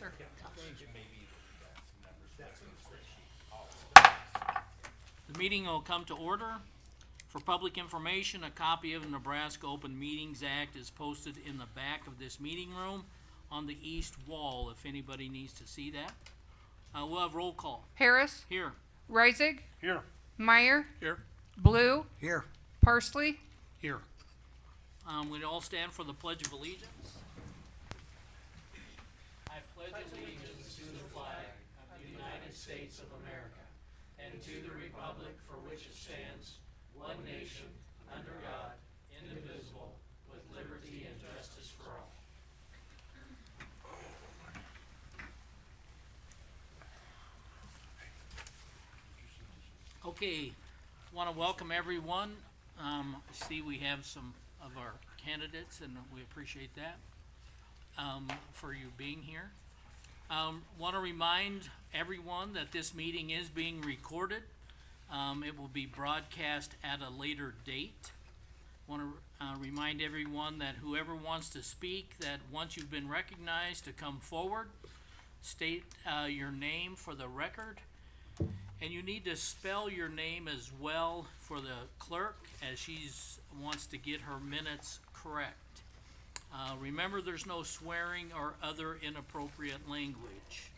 Sure. The meeting will come to order. For public information, a copy of the Nebraska Open Meetings Act is posted in the back of this meeting room on the east wall, if anybody needs to see that. We'll have roll call. Harris, Here. Reisig, Here. Meyer, Here. Blue, Here. Parsley. Here. We'd all stand for the Pledge of Allegiance. I pledge allegiance to the flag of the United States of America and to the republic for which it stands, one nation, under God, indivisible, with liberty and justice for all. Okay, want to welcome everyone. I see we have some of our candidates, and we appreciate that for you being here. Want to remind everyone that this meeting is being recorded. It will be broadcast at a later date. Want to remind everyone that whoever wants to speak, that once you've been recognized, to come forward, state your name for the record, and you need to spell your name as well for the clerk, as she's wants to get her minutes correct. Remember, there's no swearing or other inappropriate language.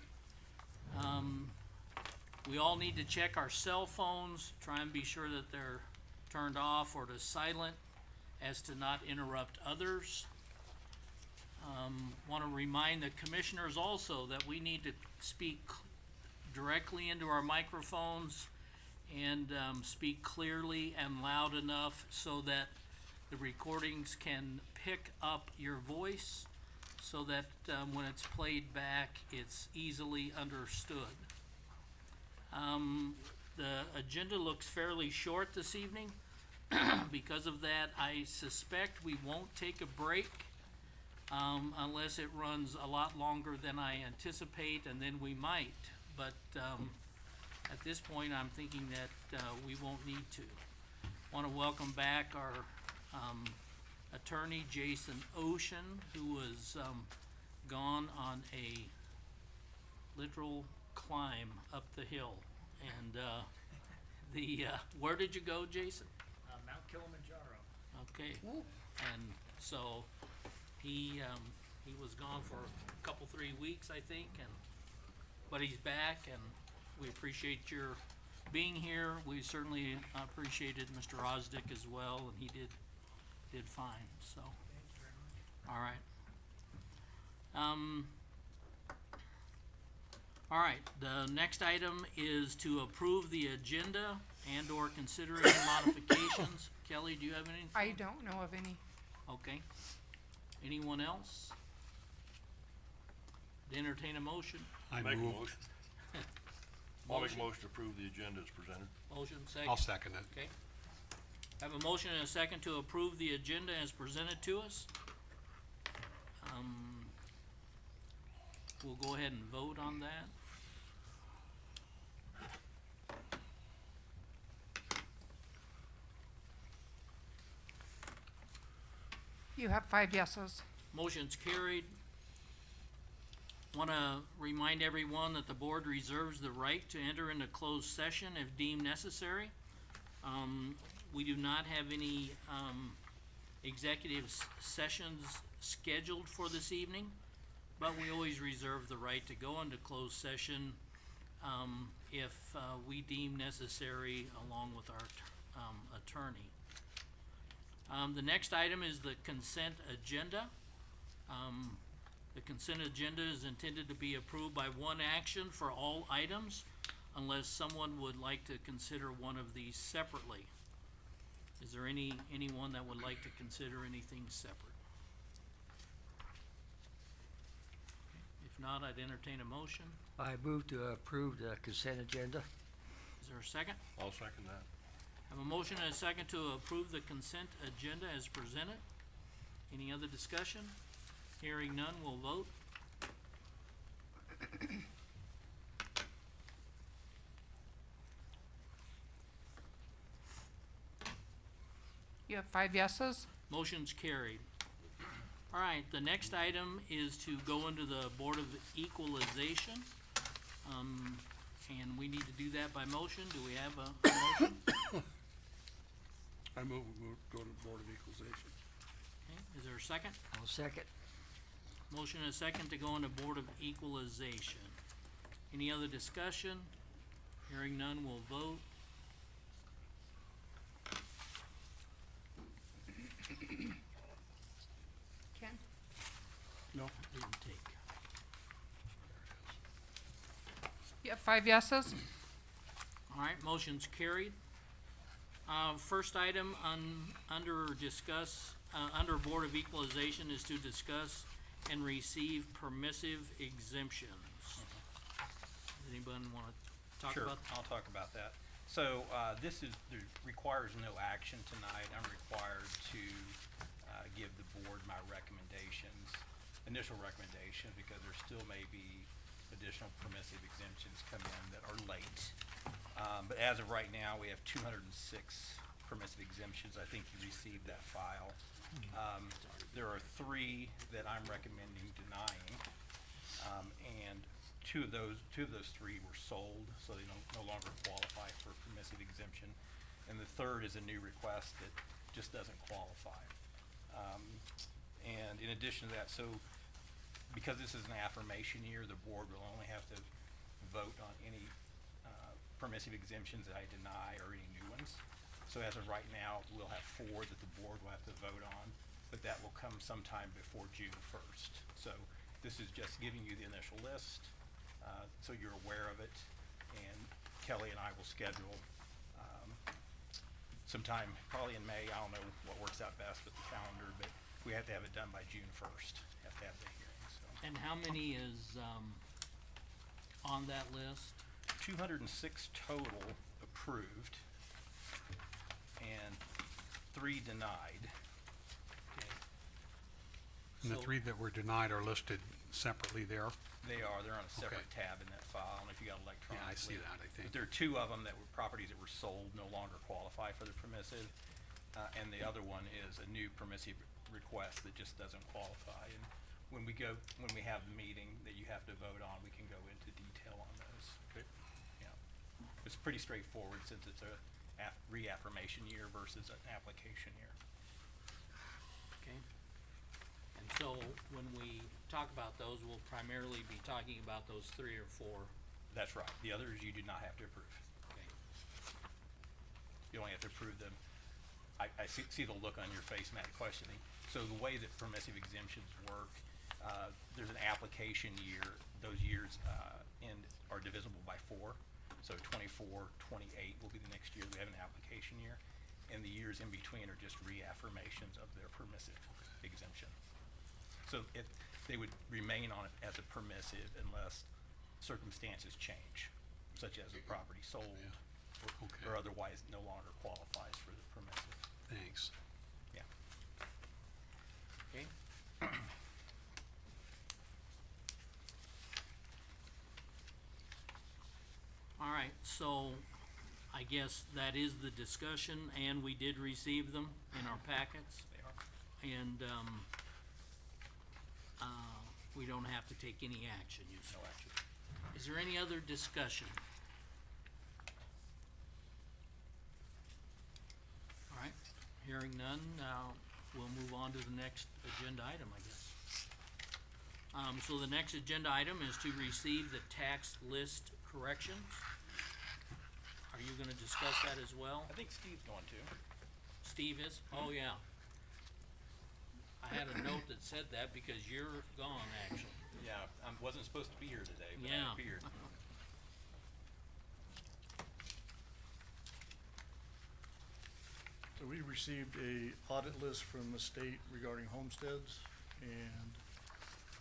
We all need to check our cell phones, try and be sure that they're turned off or to silent as to not interrupt others. Want to remind the commissioners also that we need to speak directly into our microphones and speak clearly and loud enough so that the recordings can pick up your voice, so that when it's played back, it's easily understood. The agenda looks fairly short this evening. Because of that, I suspect we won't take a break unless it runs a lot longer than I anticipate, and then we might. But at this point, I'm thinking that we won't need to. Want to welcome back our attorney, Jason Ocean, who was gone on a literal climb up the hill. And where did you go, Jason? Mount Kilimanjaro. Okay. And so he was gone for a couple, 3 weeks, I think, but he's back, and we appreciate your being here. We certainly appreciated Mr. Osdick as well, and he did fine, so. All right. All right, the next item is to approve the agenda and or consider any modifications. Kelly, do you have anything? I don't know of any. Okay. Anyone else? Entertain a motion. I Make a move. motion. I'll make a motion to approve the agenda as presented. Motion, second. I'll second it. Okay. Have a motion and a second to approve the agenda as presented to us. We'll go ahead and vote on that. You have 5 yeses. Motion's carried. Want to remind everyone that the board reserves the right to enter into closed session if deemed necessary. We do not have any executive sessions scheduled for this evening, but we always reserve the right to go into closed session if we deem necessary, along with our attorney. The next item is the consent agenda. The consent agenda is intended to be approved by one action for all items, unless someone would like to consider one of these separately. Is there anyone that would like to consider anything separate? If not, I'd entertain a motion. I move to approve the consent agenda. Is there a second? I'll second that. Have a motion and a second to approve the consent agenda as presented. Any other discussion? Hearing none, we'll vote. You have 5 yeses. Motion's carried. All right, the next item is to go into the Board of Equalization. And we need to do that by motion. Do we have a motion? I move we go to Board of Equalization. Okay, is there a second? I'll second. Motion and a second to go into Board of Equalization. Any other discussion? Hearing none, we'll vote. Ken? No, Didn't take. You have 5 yeses? All right, motion's carried. First item under Board of Equalization is to discuss and receive permissive exemptions. Does anybody wanna talk Sure, about? I'll talk about that. So, there requires no action tonight. I'm required to, give the board my recommendations, initial recommendations, because there still may be additional permissive exemptions come in that are late. But as of right now, we have 206 permissive exemptions. I think you received that file. There are 3 that I'm recommending denying. And two of those 3 were sold, so they no longer qualify for permissive exemption. And the third is a new request that just doesn't qualify. And in addition to that, so because this is an affirmation year, the board will only have to vote on any permissive exemptions that I deny or any new ones. So as of right now, we'll have 4 that the board will have to vote on, but that will come sometime before June 1st. So this is just giving you the initial list, so you're aware of it, and Kelly and I will schedule sometime, probably in May. I don't know what works out best with the calendar, but we have to have it done by June 1st, have to have the hearing, so. And how many is, on that list? 206 total approved and 3 denied. Okay. and the So- 3 that were denied are listed separately there. They're on a separate Okay. tab in that file. I don't know if you got electronically. Yeah, I see that, I think. But there are 2 of them that were properties that were sold, no longer qualify for the permissive. And the other one is a new permissive request that just doesn't qualify. And when we have the meeting that you have to vote on, we can go into detail on those. Okay. Yeah. It's pretty straightforward since it's a reaffirmation year versus an application year. Okay. And so when we talk about those, we'll primarily be talking about those 3 or 4. That's right. The others you do not have to approve. Okay. You only have to approve them. I see the look on your face, Matt, questioning. So the way that permissive exemptions work, there's an application year. Those years are divisible by 4. So 24, 28 will be the next year we have an application year. And the years in between are just reaffirmations of their permissive exemption. So they would remain on it as a permissive unless circumstances change, such as a property sold Okay. or otherwise no longer qualifies for the permissive. Thanks. Yeah. Okay. All right, so I guess that is the discussion, and we did receive them in our packets, They are. and, we don't have to take any action, you said. No action. Is there any other discussion? All right, hearing none, we'll move on to the next agenda item, I guess. So the next agenda item is to receive the tax list corrections. Are you gonna discuss that as well? I think Steve's going to. Steve is? Oh, yeah. I had a note that said that because you're gone, actually. Yeah, I wasn't supposed to be here today, but Yeah. I appeared. So we received a audit list from the state regarding homesteads, and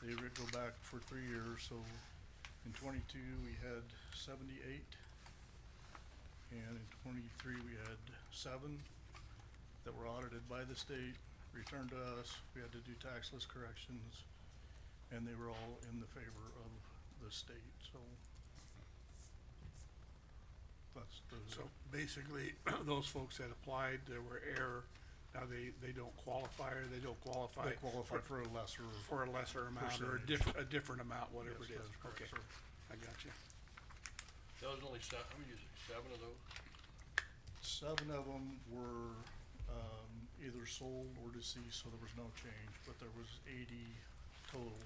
they go back for 3 years, so in 22 we had 78, and in 23 we had 7 that were audited by the state, returned to us. We had to do tax list corrections, and they were all in the favor of the state, so that's the. So basically, those folks that applied, there were error Now, they don't qualify, or they don't qualify? They qualify for a lesser. For a lesser amount, or percentage. a different amount, whatever Yes, it is? that is correct, Okay, sir. I got you. That was only how many is it, 7 of those? 7 of them were, either sold or deceased, so there was no change, but there was 80 total.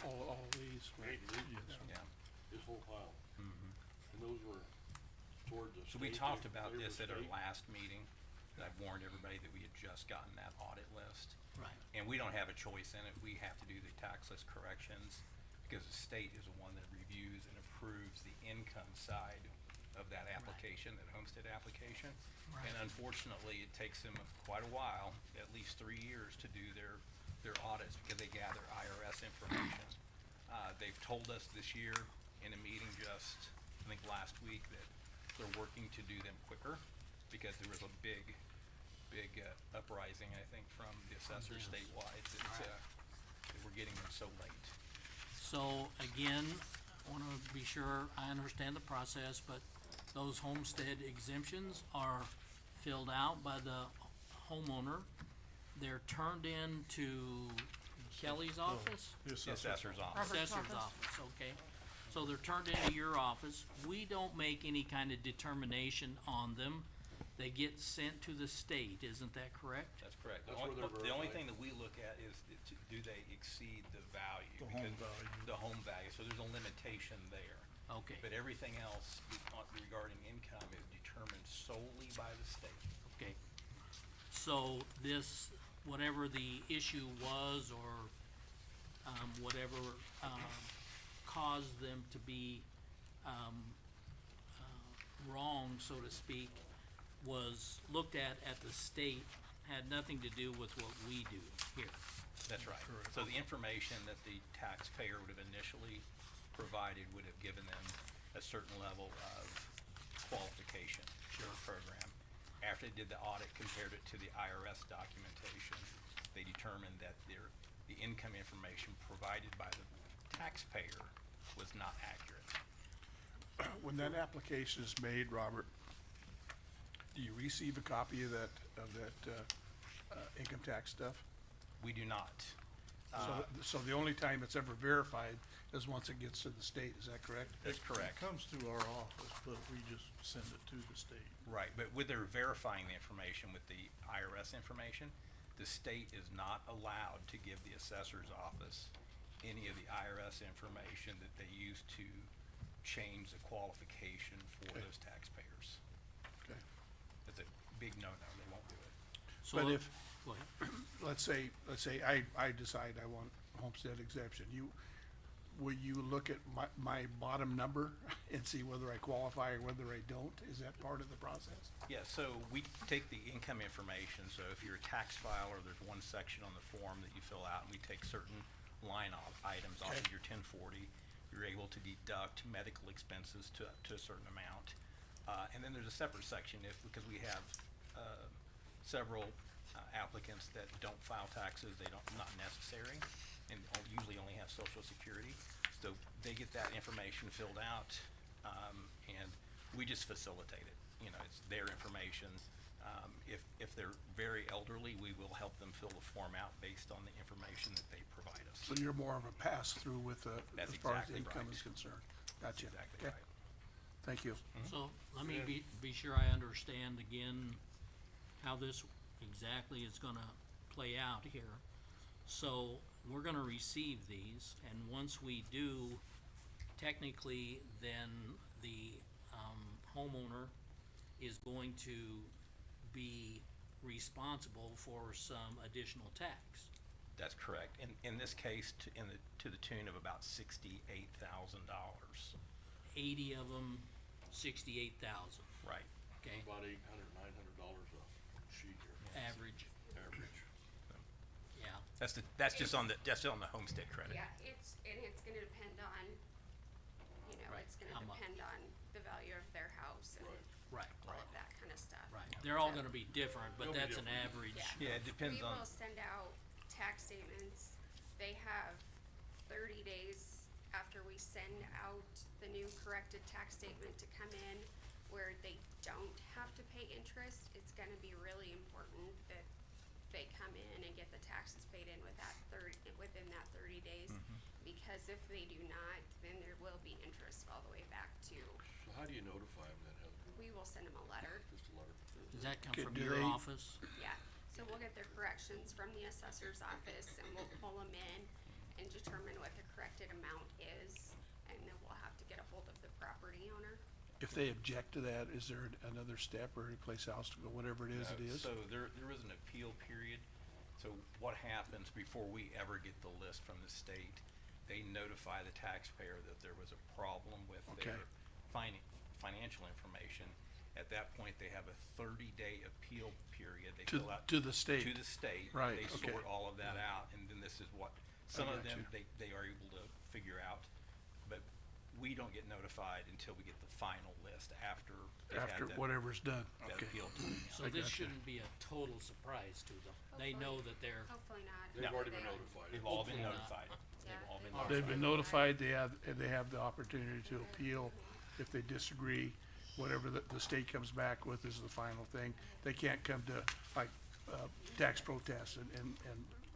All these, right? 8 Yes. Yeah. This whole pile. And those were towards the So we state, talked they about were this at our state? last meeting, and I warned everybody that we had just gotten that audit list. Right. And we don't have a choice in it, we have to do the tax list corrections, because the state is the one that reviews and approves the income side of that application, that homestead application. And unfortunately, it takes them quite a while, at least 3 years, to do their audits, because they gather IRS information. They've told us this year in a meeting just, I think last week, that they're working to do them quicker, because there was a big uprising, I think, from the assessors statewide, that we're getting them so late. So again, I wanna be sure I understand the process, but those homestead exemptions are filled out by the homeowner. They're turned in to Kelly's office? The The assessor's office. Robert's Assessor's office. office, okay. So they're turned into your office. We don't make any kind of determination on them. They get sent to the state, isn't that correct? That's correct. That's where they're The only verified. thing that we look at is, do they exceed the value? The home because- value. The home value, so there's a limitation there. Okay, But everything else regarding income is determined solely by the state. okay. So this, whatever the issue was, or, whatever, caused them to be, wrong, so to speak, was looked at the state, had nothing to do with what we do here. That's right. So the information that the taxpayer would have initially provided would have given them a certain level of qualification for the program. After they did the audit, compared it to the IRS documentation, they determined that the income information provided by the taxpayer was not accurate. When that application is made, Robert, do you receive a copy of that, income tax stuff? We do not. So the only time it's ever verified is once it gets to the state, is that correct? That's correct. It comes through our office, but we just send it to the state. Right, but with their verifying the information with the IRS information, the state is not allowed to give the assessor's office any of the IRS information that they use to change the qualification for Okay. those taxpayers. Okay. It's a big no-no, they won't do it. So But if, go ahead. let's say I decide I want homestead exemption, will you look at my bottom number and see whether I qualify or whether I don't? Is that part of the process? Yeah, so we take the income information, so if you're a tax filer, there's one section on the form that you fill out, and we take certain line items off of Okay. your 1040. You're able to deduct medical expenses to a certain amount. And then there's a separate section because we have, several applicants that don't file taxes, not necessary, and usually only have social security. So they get that information filled out, and we just facilitate it. You know, it's their information. If they're very elderly, we will help them fill the form out based on the information that they provide us. So you're more of a pass-through with That's as far as exactly income right. is concerned? Gotcha. Exactly Okay. right. Thank you. So let me be sure I understand again how this exactly is gonna play out here. So we're gonna receive these, and once we do, technically, then the homeowner is going to be responsible for some additional tax. That's correct. In this case, to the tune of about $68,000. 80 of them, 68,000, Right. okay, About $800, $900 a sheet here, average, average. yeah. That's just on the homestead credit. Yeah, it's gonna depend on, Right, it's how gonna much. depend on the value of their house and Right, all of that kinda stuff. right. They're all So- gonna be different, but They'll be that's an different. average. Yeah. Yeah, it depends We on, will send out tax statements. They have 30 days after we send out the new corrected tax statement to come in where they don't have to pay interest. It's gonna be really important that they come in and get the taxes paid in with that within that 30 days. Because if they do not, then there will be interest all the way back to, So how do you notify them then, Heather? we will send them a letter. Just a letter? Does that come Okay, from do your they- office? Yeah, so we'll get their corrections from the assessor's office and we'll pull them in and determine what the corrected amount is. And then we'll have to get a hold of the property owner. If they object to that, is there another step or any place else to go, whatever it is, it is? So there is an appeal period. So what happens before we ever get the list from the state? They notify the taxpayer that there was a problem with their Okay. financial information. At that point, they have a 30-day appeal period. They To- fill out. to the state. To the state. Right, They okay. sort all of that out, and then this is what, some of got them, you. they are able to figure out. But we don't get notified until we get the final list after they've had After that- whatever's done, that okay. appeal. So I this gotcha. shouldn't be a total surprise to them. They know Hopefully- that they're, Hopefully not. They've No. already been They- notified. They've all been Hopefully not. notified. Yeah, They've all been they've notified. They've been notified, they have the opportunity to appeal if they disagree, whatever the state comes back with is the final thing. They can't come to, like, tax protest and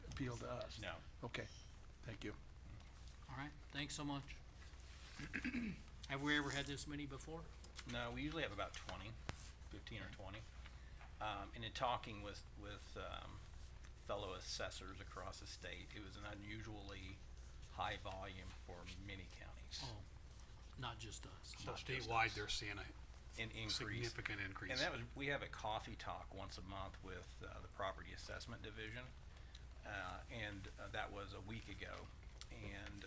appeal to us. No. Okay, thank you. all right, thanks so much. Have we ever had this many before? No, we usually have about 20, 15 or 20. And in talking with fellow assessors across the state, it was an unusually high volume for many counties. Oh, not just us. So Not just statewide, us. they're seeing a An increase. significant increase. And that was, we have a coffee talk once a month with the Property Assessment Division. That was a week ago. And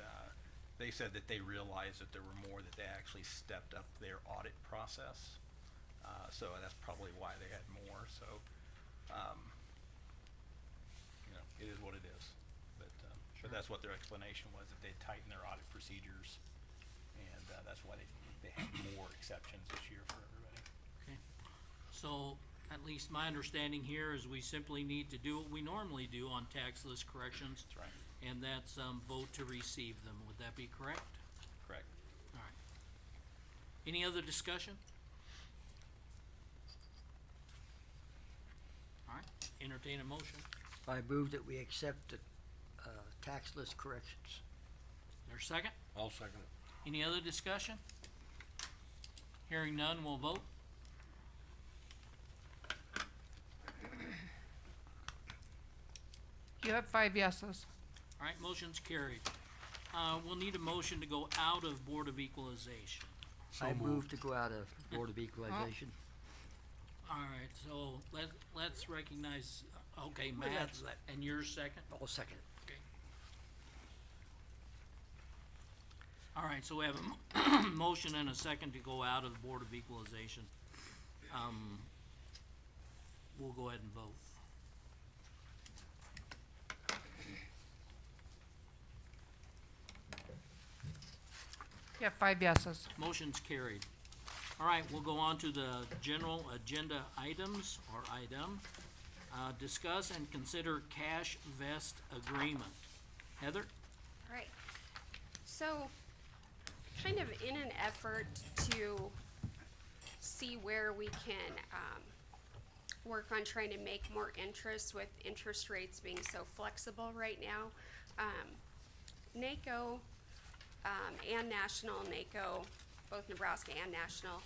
they said that they realized that there were more, that they actually stepped up their audit process. So that's probably why they had more, so, it is what it is. But that's what their explanation was, that they tightened their audit procedures, and that's why they had more exceptions this year for everybody. Okay, so at least my understanding here is we simply need to do what we normally do on tax list corrections. That's right, And that's, vote to receive them. Would that be correct? correct. All right. Any other discussion? All right, entertain a motion. I move that we accept the, tax list corrections. There's a second? I'll second it. Any other discussion? Hearing none, we'll vote. You have 5 yeses. All right, motion's carried. We'll need a motion to go out of Board of Equalization. So I move moved. to go out of Board of Equalization. All right, so let's recognize, okay, Well, Matt, that's- and you're second? I'll second it. Okay. All right, so we have a motion and a second to go out of the Board of Equalization. We'll go ahead and vote. You have 5 yeses. Motion's carried. All right, we'll go on to the general agenda items, or item. Discuss and consider cash vest agreement. Heather? Right. So, kind of in an effort to see where we can, work on trying to make more interest with interest rates being so flexible right now, NACO, and National, NACO, both Nebraska and National,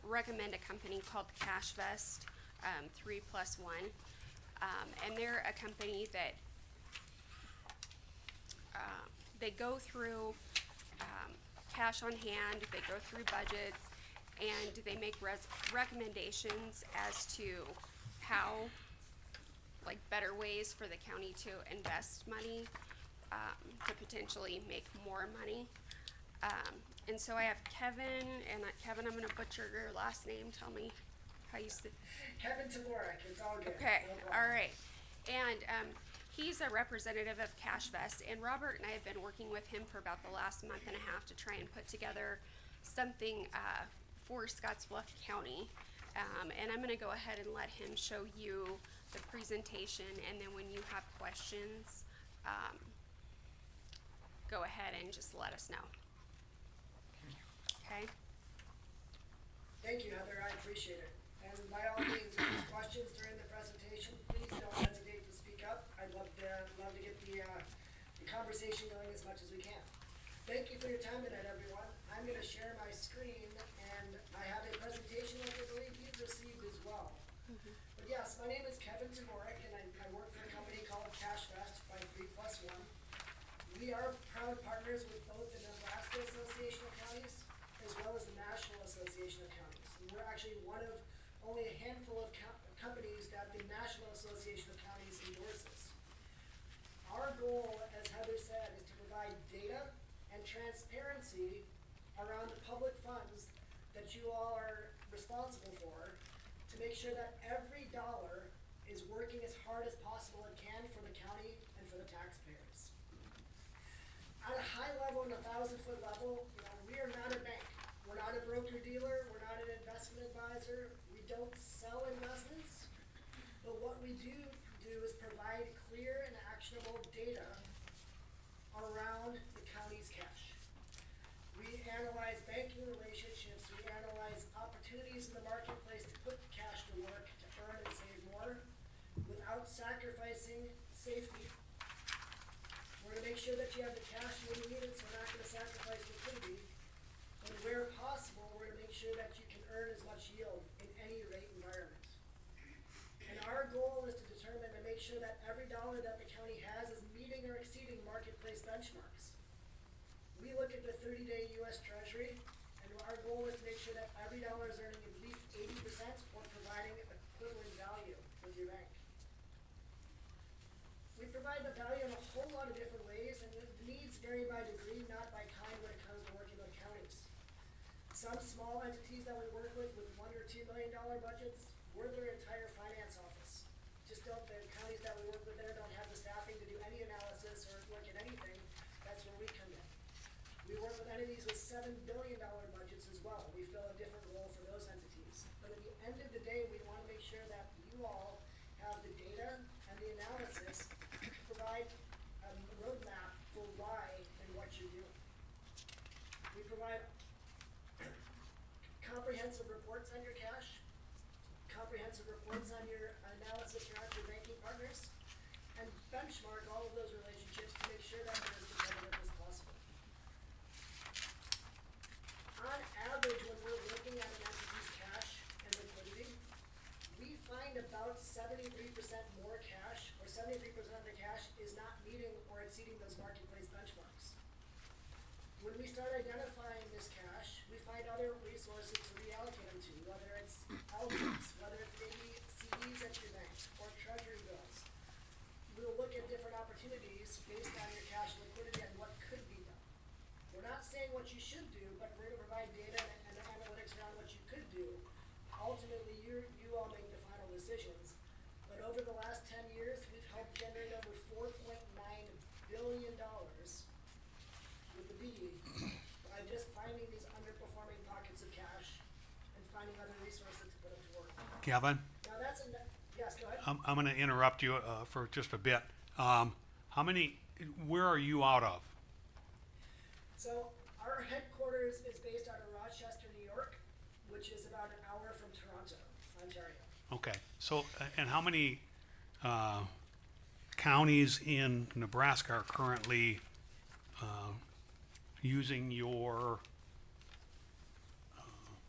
recommend a company called Cash Vest, 3+1. And they're a company that, they go through, cash on hand, they go through budgets, and they make recommendations as to how, like, better ways for the county to invest money, to potentially make more money. And so I have Kevin, and Kevin, I'm gonna butcher your last name, tell me how you say. Kevin Taborek, it's all good. Okay, no problem. all right. And he's a representative of Cash Vest, and Robert and I have been working with him for about the last month and a half to try and put together something for Scotts Bluff County. And I'm gonna go ahead and let him show you the presentation, and then when you have questions, go ahead and just let us know. Okay? Thank you, Heather, I appreciate it. And by all means, if there's questions during the presentation, please don't hesitate conversation going as much as we can. Thank you for your time tonight, everyone. I'm gonna share my screen, and I have a presentation which I believe you've received as well. But yes, my name is Kevin Taborek, and I work for a company called CashFest by 3+1. We are proud partners with both the Nebraska Association of Counties as well as the National Association of Counties. And we're actually one of only a handful of companies that the National Association of Counties endorses. Our goal, as Heather said, is to provide data and transparency around the public funds that you all are responsible for, to make sure that every dollar is working as hard as possible it can for the county and for the taxpayers. At a high level and 1,000-foot level, we are not a bank. We're not a broker-dealer. We're not an investment advisor. We don't sell investments. But what we do is provide clear and actionable data around the county's cash. We analyze banking relationships. We analyze opportunities in the marketplace to put cash to work, to earn and save more, without sacrificing safety. We're gonna make sure that you have the cash when you need it, so we're not gonna sacrifice liquidity. And where possible, we're gonna make sure that you can earn as much yield in any rate environment. And our goal is to determine and make sure that every dollar that the county has is meeting or exceeding marketplace benchmarks. We look at the 30-day US Treasury, and our goal is to make sure that every dollar is earning at least 80% or providing equivalent value with your bank. We provide the value in a whole lot of different ways, and the needs vary by degree, not by kind, when it comes to working with counties. Some small entities that we work with $1 or $2 million budgets, we're their entire finance office. Just don't, the counties that we work with there don't have the staffing to do any analysis or look at anything. That's where we come in. We work with entities with $7 billion budgets as well. We fill a different role for those entities. But at the end of the day, we want to make sure that you all have the data and the analysis to provide a roadmap for why and what you're doing. We provide comprehensive reports on your cash, comprehensive reports on your analysis around your banking partners, and benchmark all of those relationships to make sure that they're as competitive as possible. On average, when we're looking at an entity's cash and liquidity, we find about 73% more cash, or 73% of the cash is not meeting or exceeding those marketplace benchmarks. When we start identifying this cash, we find other resources to reallocate them to, whether it's LBs, whether it's maybe CDs at your bank, or treasury bills. We'll look at different opportunities based on your cash liquidity and what could be done. We're not saying what you should do, but we're gonna provide data and analytics around what you could do. Ultimately, you all make the final decisions. But over the last 10 years, we've helped generate over $4.9 billion with the B by just finding these underperforming pockets of cash and finding other resources to put them to work. Kevin, Now that's yes, go ahead. I'm gonna interrupt you, for just a bit. Where are you out of? So our headquarters is based out of Rochester, New York, which is about an hour from Toronto, Ontario. Okay, so, and how many, counties in Nebraska are currently, using your,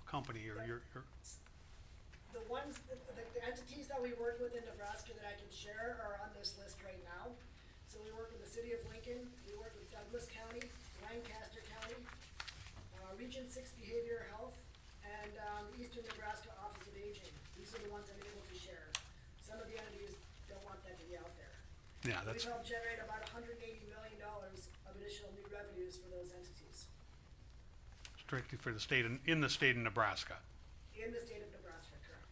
company or your, The ones, the entities that we work with in Nebraska that I can share are on this list right now. So we work with the city of Lincoln, we work with Douglas County, Lancaster County, Region 6 Behavioral Health, and the Eastern Nebraska Office of Aging. These are the ones I'm able to share. Some of the entities don't want that to be out there. yeah, that's, We've helped generate about $180 million of additional new revenues for those entities strictly for the state, in the state of Nebraska. in the state of Nebraska, correct?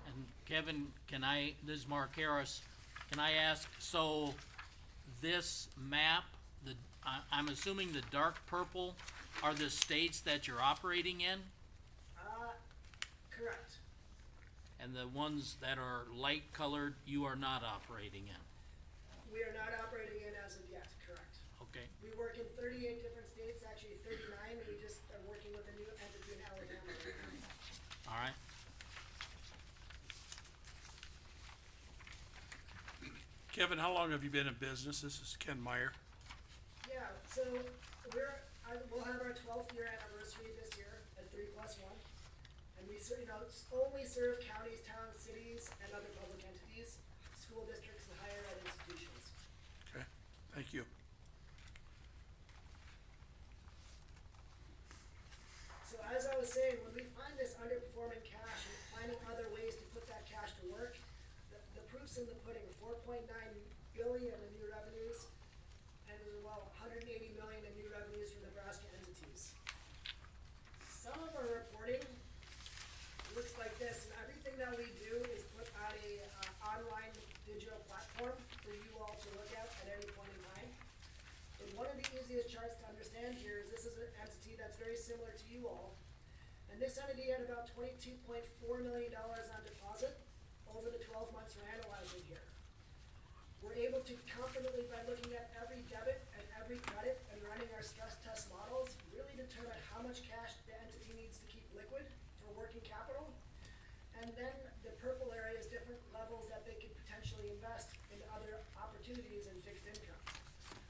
And Kevin, this is Mark Harris, can I ask, so this map, I'm assuming the dark purple are the states that you're operating in? Correct. And the ones that are light colored, you are not operating in? We are not operating in as of yet, correct. Okay, We work in 38 different states, actually 39, and we just are working with a new entity in Alabama right now. all right. Kevin, how long have you been in business? This is Ken Meyer. So we'll have our 12th year anniversary this year as 3+1. And we only serve counties, towns, cities, and other public entities, school districts, and higher ed institutions. Okay, thank you. So as I was saying, when we find this underperforming cash and finding other ways to put that cash to work, the proof's in the pudding. 4.9 billion in new revenues, and as well 180 million in new revenues from Nebraska entities. Some of our reporting looks like this, and everything that we do is put on a online digital platform for you all to look at any point in time. And one of the easiest charts to understand here is this is an entity that's very similar to you all. And this entity had about $22.4 million on deposit over the 12 months we're analyzing here. We're able to confidently, by looking at every debit and every credit and running our stress test models, really determine how much cash the entity needs to keep liquid for working capital. And then the purple area is different levels that they could potentially invest in other opportunities in fixed income.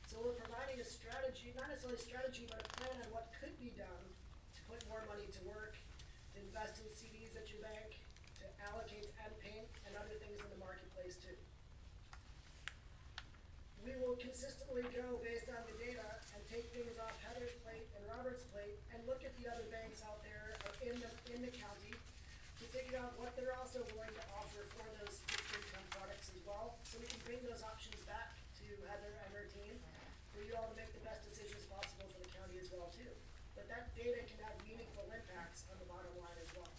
So we're providing a strategy, not necessarily a strategy, but a plan on what could be done to put more money to work, to invest in CDs at your bank, to allocate to Paint and other things in the marketplace too. We will consistently go based on the data and take things off Heather's plate and Robert's plate and look at the other banks out there or in the county to figure out what they're also willing to offer for those fixed income products as well, so we can bring those options back to Heather and her team for you all to make the best decisions possible for the county as well too. But that data can have meaningful impacts on the bottom line as well.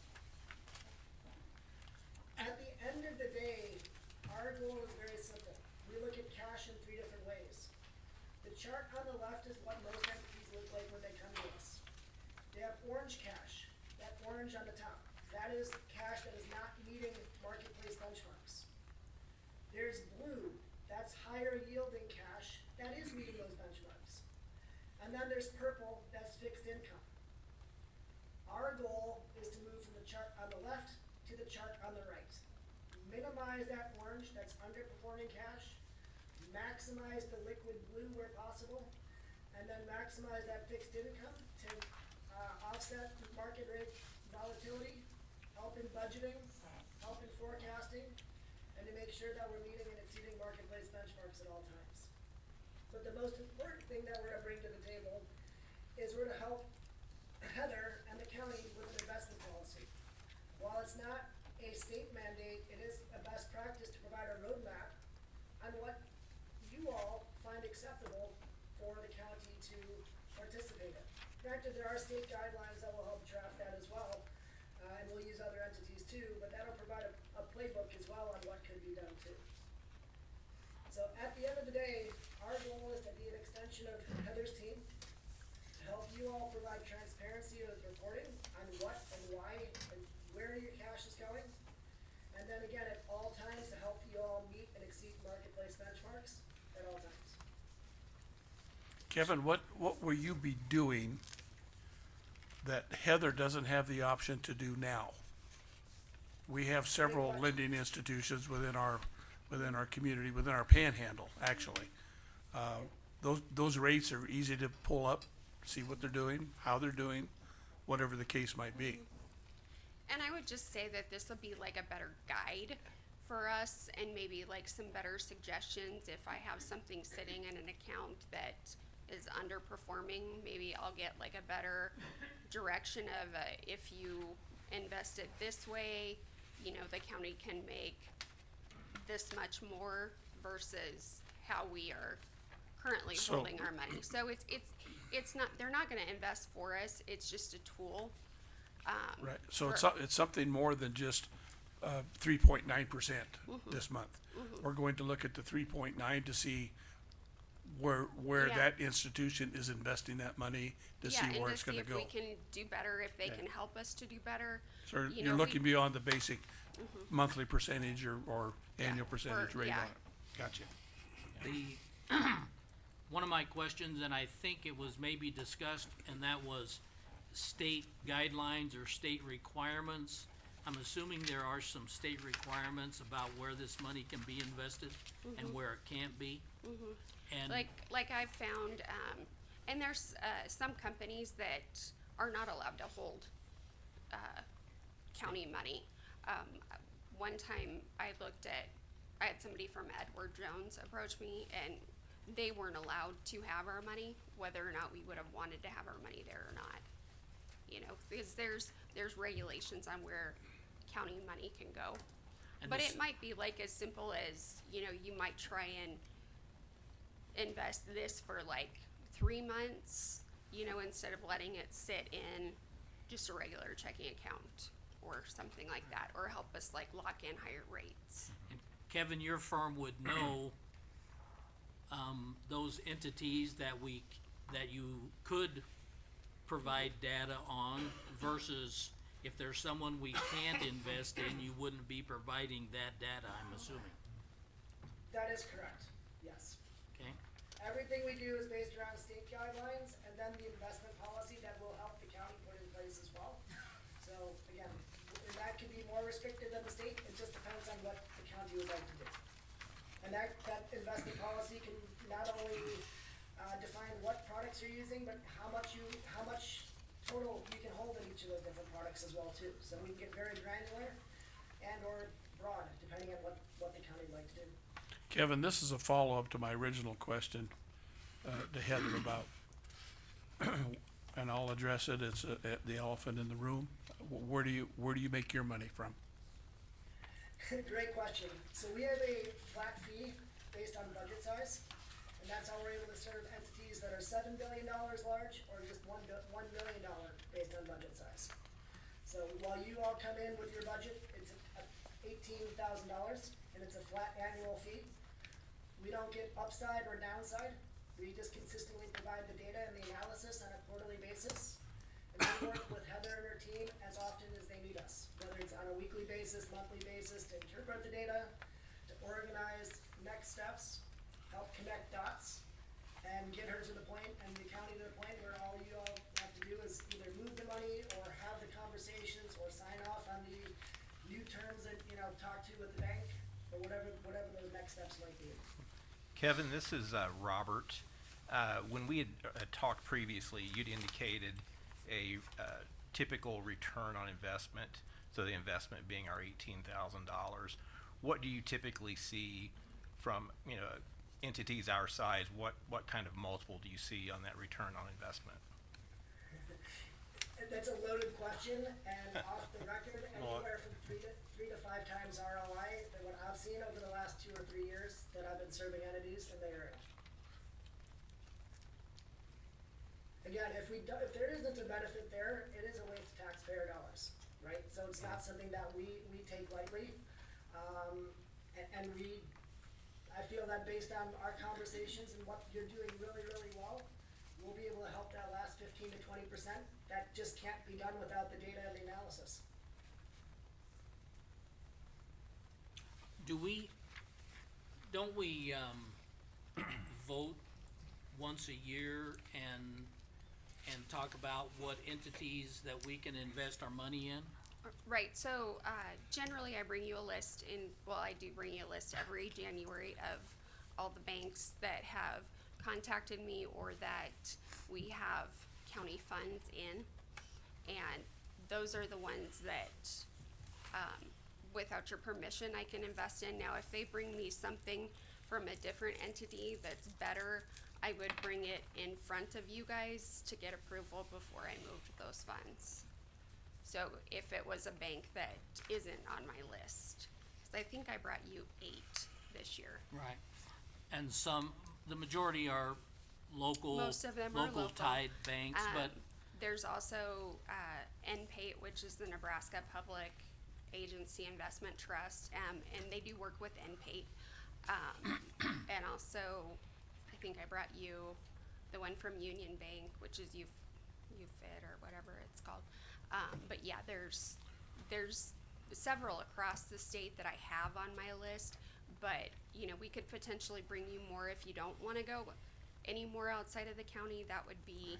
At the end of the day, our goal is very simple. We look at cash in 3 different ways. The chart on the left is what most entities look like when they come to us. They have orange cash, that orange on the top. That is cash that is not meeting marketplace benchmarks. There's blue, that's higher yielding cash, that is meeting those benchmarks. And then there's purple, that's fixed income. Our goal is to move from the chart on the left to the chart on the right. Minimize that orange, that's underperforming cash, maximize the liquid blue where possible, and then maximize that fixed income to offset market rate volatility, help in budgeting, help in forecasting, and to make sure that we're meeting and exceeding marketplace benchmarks at all times. But the most important thing that we're gonna bring to the table is we're gonna help Heather and the county with an investment policy. While it's not a state mandate, it is a best practice to provide a roadmap on what you all find acceptable for the county to participate in. Granted, there are state guidelines that will help draft that as well, and we'll use other entities too, but that'll provide a playbook as well on what could be done too. So at the end of the day, our goal is to be an extension of Heather's team, to help you all provide transparency with reporting on what and why and where your cash is going. And then again, at all times, to help you all meet and exceed marketplace benchmarks at all times. Kevin, what will you be doing that Heather doesn't have the option to do now? We have several lending institutions within our community, within our panhandle, actually. Those rates are easy to pull up, see what they're doing, how they're doing, whatever the case might be. And I would just say that this will be like a better guide for us and maybe like some better suggestions. If I have something sitting in an account that is underperforming, maybe I'll get like a better direction of if you invest it this way, you know, the county can make this much more versus how we are currently So- holding our money. So it's not, they're not gonna invest for us, it's just a tool. Right, so for- it's something more than just 3.9% this month. We're going to look at the 3.9 to see where Yeah. that institution is investing that money, to see where it's gonna go. Yeah, and to see if we can do better, if they Yeah. can help us to do better. So You you're know, looking we- beyond the basic monthly percentage or annual percentage rate yeah. on it. Gotcha. The, one of my questions, and I think it was maybe discussed, and that was state guidelines or state requirements. I'm assuming there are some state requirements about where this money can be invested and where it can't be. And Like I've found, And there's, some companies that are not allowed to hold, county money. One time I had somebody from Edward Jones approach me, and they weren't allowed to have our money, whether or not we would have wanted to have our money there or not. You know, because there's regulations on where county money can go. And But this- it might be like as simple as, you know, you might try and invest this for like 3 months, you know, instead of letting it sit in just a regular checking account or something like that, or help us like lock in higher rates. And Kevin, your firm would know, those entities that you could provide data on versus if there's someone we can't invest in, you wouldn't be providing that data, I'm assuming, That is correct, yes. okay? Everything we do is based around state guidelines and then the investment policy that will help the county put in place as well. So again, and that could be more restricted than the state, it just depends on what the county would like to do. And that investment policy can not only, define what products you're using, but how much total you can hold in each of those different products as well too. So we can get very granular and or broad, depending on what the county would like to do. Kevin, this is a follow-up to my original question, to Heather about, and I'll address it, it's the elephant in the room. Where do you make your money from? Great question. So we have a flat fee based on budget size, and that's how we're able to serve entities that are $7 billion large or just $1 million based on budget size. So while you all come in with your budget, it's $18,000 and it's a flat annual fee. We don't get upside or downside. We just consistently provide the data and the analysis on a quarterly basis. And we work with Heather and her team as often as they need us, whether it's on a weekly basis, monthly basis, to interpret the data, to organize next steps, help connect dots, and get her to the point and the county to the point where all you all have to do is either move the money or have the conversations or sign off on the new terms that, you know, talk to with the bank or whatever those next steps might be. Kevin, this is Robert. When we had talked previously, you'd indicated a typical return on investment, so the investment being our $18,000. What do you typically see from, you know, entities our size? What kind of multiple do you see on that return on investment? That's a loaded question, and off the record, anywhere from three to 5 times ROI than what I've seen over the last 2 or 3 years that I've been serving entities in the area. Again, if there isn't a benefit there, it is a waste of taxpayer dollars, right? So it's not something that we take lightly. I feel that based on our conversations and what you're doing really, really well, we'll be able to help that last 15 to 20%. That just can't be done without the data and the analysis. Don't we vote once a year and talk about what entities that we can invest our money in? Right, so, generally I bring you a list I do bring you a list every January of all the banks that have contacted me or that we have county funds in. And those are the ones that, without your permission, I can invest in. Now, if they bring me something from a different entity that's better, I would bring it in front of you guys to get approval before I moved those funds. So if it was a bank that isn't on my list, 'cause I think I brought you 8 this year. Right. And the majority are local, Most of them are local local. tied banks, but There's also, NPAIT, which is the Nebraska Public Agency Investment Trust, and they do work with NPAIT. And also, I think I brought you the one from Union Bank, which is UFIT or whatever it's called. But yeah, there's several across the state that I have on my list, but, you know, we could potentially bring you more if you don't wanna go any more outside of the county. That would be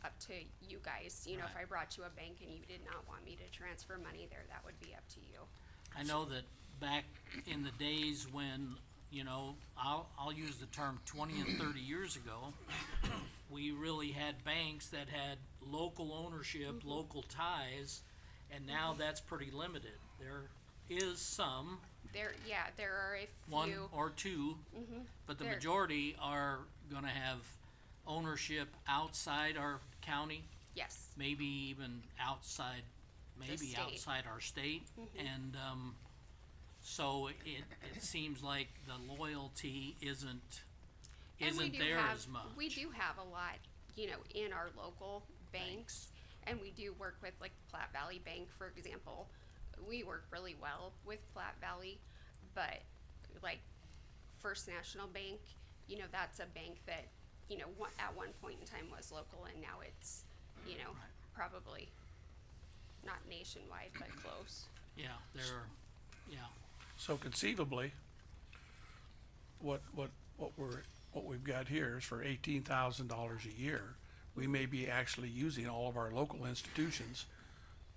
up to you guys. You know, if Right. I brought you a bank and you did not want me to transfer money there, that would be up to you. I know that back in the days when you know, I'll use the term 20 and 30 years ago, we really had banks that had local ownership, local ties, and now that's pretty limited. There is some, There are a one few. or two, but the There- majority are gonna have ownership outside our county, Yes, maybe even outside, maybe state. outside our state. And, so it seems like the loyalty isn't and we do there have, as much. we do have a lot, you know, in our local banks. And we do work with, like, Platte Valley Bank, for example. We work really well with Platte Valley, but like First National Bank, you know, that's a bank that, you know, at one point in time was local, and now it's, you know, probably not nationwide, but close. Yeah, yeah, So conceivably, what we've got here is for $18,000 a year. We may be actually using all of our local institutions,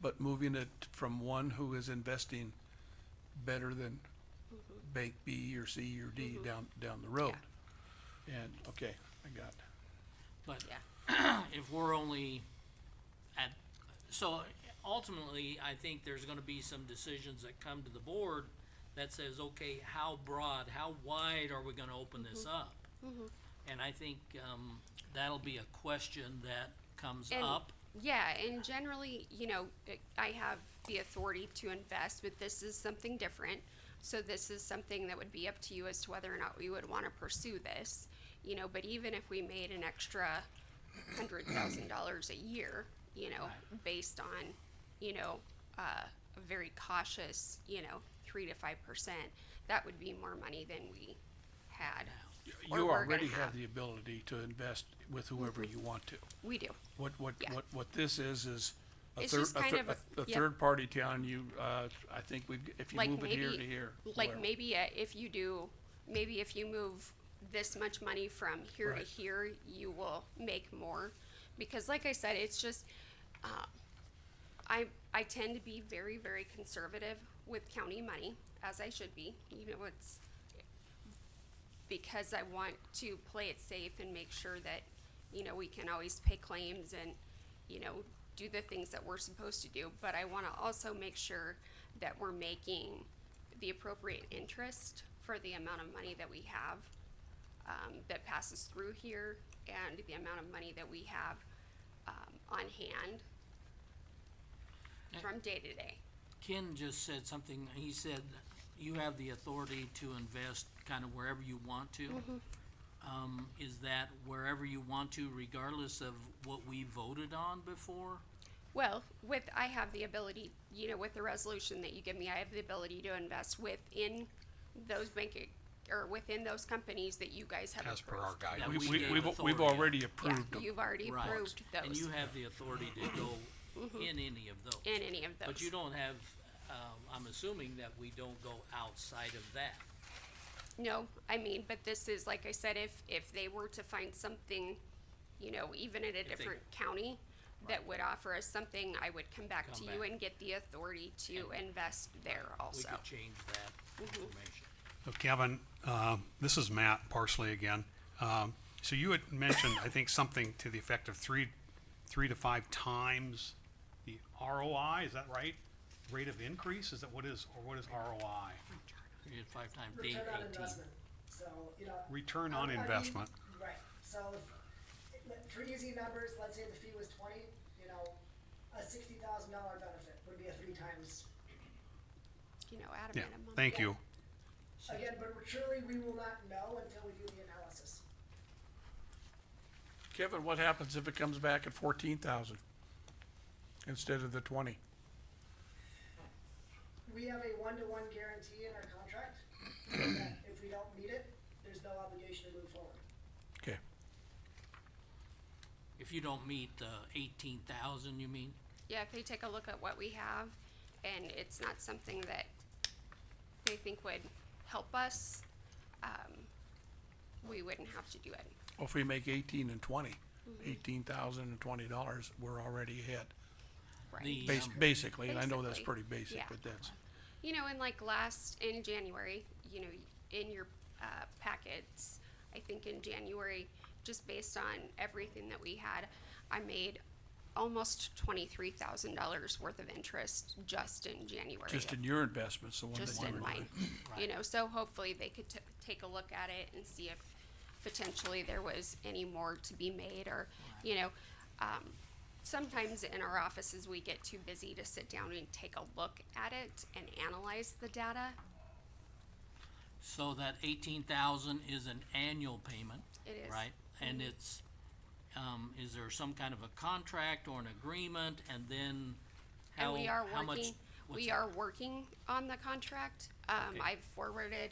but moving it from one who is investing better than bank B or C or D down the road. And, okay, I got it. but Yeah. if we're only at, so ultimately, I think there's gonna be some decisions that come to the board that says, okay, how broad, how wide are we gonna open this up? And I think, that'll be a question that comes And- up. Yeah, and generally, you know, I have the authority to invest, but this is something different. So this is something that would be up to you as to whether or not we would wanna pursue this, you know, but even if we made an extra $100,000 a year, you know, based on, you know, a very cautious, you know, 3 to 5%, that would be more money than we had. or You we're gonna already have the ability to invest with whoever you want to. We do. Yeah. What this is a It's third, just kind of a yep. third party telling you, I think if you Like move it here maybe- to here. Like whatever. maybe if you move this much money from here to Right. here, you will make more. Because like I said, it's just, I tend to be very, very conservative with county money, as I should be, even though it's, because I want to play it safe and make sure that, you know, we can always pay claims and, you know, do the things that we're supposed to do. But I wanna also make sure that we're making the appropriate interest for the amount of money that we have, that passes through here, and the amount of money that we have, on hand from day to day. Ken just said something, he said you have the authority to invest kind of wherever you want to. Is that wherever you want to regardless of what we voted on before? Well, I have the ability, you know, with the resolution that you give me, I have the ability to invest within those or within those companies that you guys have As per our approved. guidance. That we gave We've authority. already Yeah, approved them. you've already Right. approved those. And you have the authority to go in any of those. In any of those. But you don't have, I'm assuming that we don't go outside of that. No, I mean, but this is, like I said, if they were to find something, you know, even in a they- different county that would offer us something, I would come back to Come you back. and get the authority to invest there We also. could change that information. So Kevin, this is Matt Parsley again. So you had mentioned, I think, something to the effect of three to 5 times the ROI, is that right? Rate of increase, is that what is ROI? You get 5 times day Return on 18. investment, so, you know. Return on I mean, investment. Right, so for easy numbers, let's say the fee was 20, you know, a $60,000 benefit would be a 3 times. You know, at a Yeah, minimum. thank you. Again, but truly, we will not know until we do the analysis. Kevin, what happens if it comes back at 14,000 instead of the 20? We have a 1-to-1 guarantee in our contract, that if we don't meet it, there's no obligation to move forward. Okay. If you don't meet the 18,000, you mean? Yeah, if they take a look at what we have and it's not something that they think would help us, we wouldn't have to do it. Well, if we make 18 and 20, $18,020, we're already ahead. Right. The, Basically, and I know that's Basically, pretty basic, yeah. but that's, You know, and like in January, you know, in your packets, I think in January, just based on everything that we had. I made almost $23,000 worth of interest just in January. Just in your investments, the one that Just you in were mine, doing. you know, so hopefully they could take a look at it and see if potentially there was any more to be made, or, you know, sometimes in our offices, we get too busy to sit down and take a look at it and analyze the data. So that 18,000 is an annual payment? It is. Right? And it's, is there some kind of a contract or an agreement, and then And we are how much? working, what's we that? are working on the contract. I've forwarded,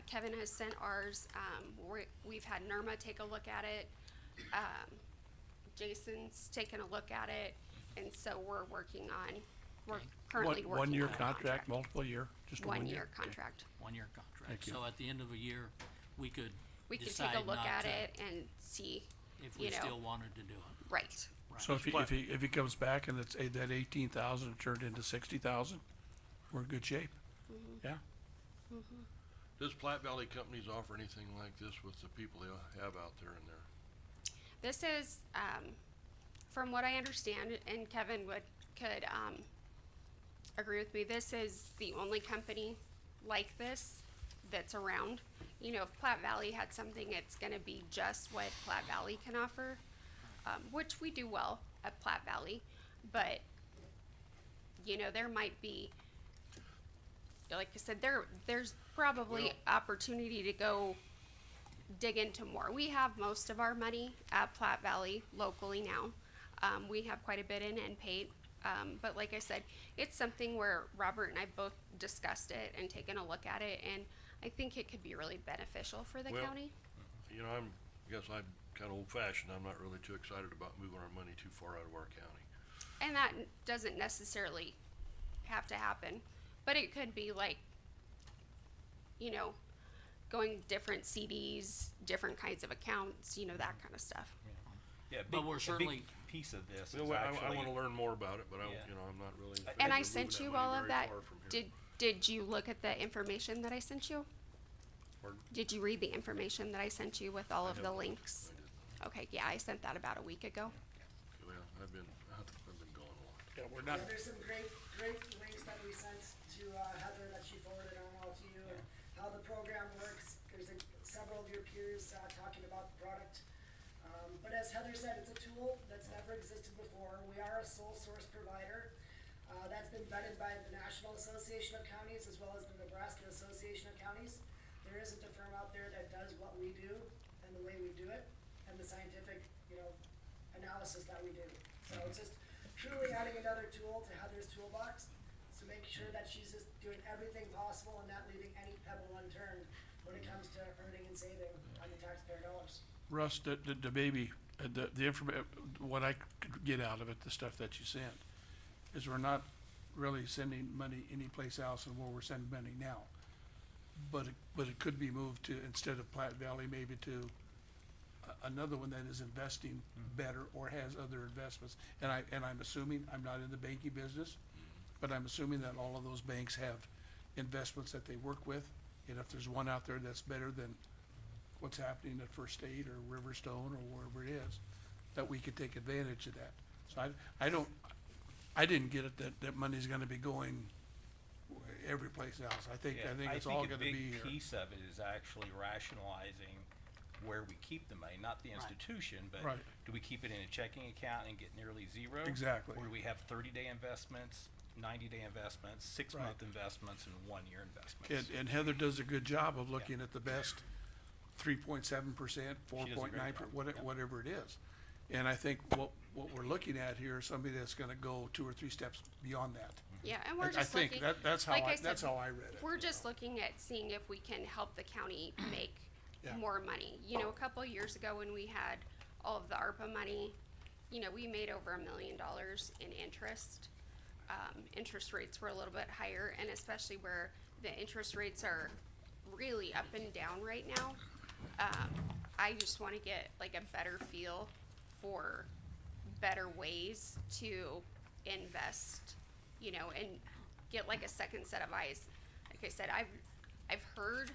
Kevin has sent ours, we've had Nirma take a look at it. Jason's taken a look at it, and so we're working on, we're Okay. currently working on a One-year contract. contract, multiple year, just a one year? 1 year contract. 1-year contract. Thank you. So at the end of a year, we could We could take decide a look not at to, it and see, if we you know, still wanted to do it. right. So if he comes back and it's, that 18,000 turned into 60,000, we're in good shape. Yeah? Does Platte Valley Companies offer anything like this with the people they have out there in there? This is, from what I understand, and Kevin could agree with me, this is the only company like this that's around. You know, if Platte Valley had something, it's gonna be just what Platte Valley can offer, which we do well at Platte Valley, but, you know, there might be, like I said, there's probably Well- opportunity to go dig into more. We have most of our money at Platte Valley locally now. We have quite a bit in NPAIT, but like I said, it's something where Robert and I both discussed it and taken a look at it, and I think it could be really beneficial for the Well- county. You know, I guess I'm kinda old fashioned. I'm not really too excited about moving our money too far out of our county. And that doesn't necessarily have to happen, but it could be like, you know, going different CDs, different kinds of accounts, you know, that kind of stuff. Yeah, But we're a certainly- big piece of this You is know, I actually. wanna learn more about it, but Yeah. you know, I'm not really. And thinking I of sent moving you money all of very that. far from here. Did you look at the information that I sent you? Pardon? Did you read the information that I sent you with all I of the don't. links? I didn't. Okay, yeah, I sent that about a week ago. Well, I've been gone a lot. Yeah, we're not, Yeah, there's some great links that we sent to Heather that she forwarded on all to you, and how the program works. There's several of your peers talking about the product. But as Heather said, it's a tool that's never existed before. We are a sole source provider. That's been vetted by the National Association of Counties as well as the Nebraska Association of Counties. There isn't a firm out there that does what we do and the way we do it and the scientific, you know, analysis that we do. So it's just truly adding another tool to Heather's toolbox to make sure that she's just doing everything possible and not leaving any pebble unturned when it comes to earning and saving on the taxpayer dollars. Russ, the baby, what I could get out of it, the stuff that you sent, is we're not really sending money anyplace else than where we're sending money now. But it could be moved to, instead of Platte Valley, maybe to another one that is investing better or has other investments. And I'm assuming, I'm not in the banking business, but I'm assuming that all of those banks have investments that they work with. And if there's one out there that's better than what's happening at First State or Riverstone or wherever it is, that we could take advantage of that. So I didn't get it that money's gonna be going every place else. I think it's all gonna be a here. big piece of it is actually rationalizing where we keep the money, not the institution, but Right. do we keep it in a checking account and get nearly zero? Exactly. Or do we have 30-day investments, 90-day investments, 6-month investments, and 1-year investments? And Heather does a good job of looking at the best 3.7%, She does a great 4.9, job. Yeah. whatever it is. And I think what we're looking at here is somebody that's gonna go 2 or 3 steps beyond that. Yeah, and we're I just think looking, that's how like I that's said, how I read it. we're just looking at seeing if we can help the county make Yeah. more money. You know, a couple of years ago when we had all of the ARPA money, you know, we made over $1 million in interest. Interest rates were a little bit higher, and especially where the interest rates are really up and down right now. I just wanna get like a better feel for better ways to invest, you know, and get like a second set of eyes. Like I said, I've heard,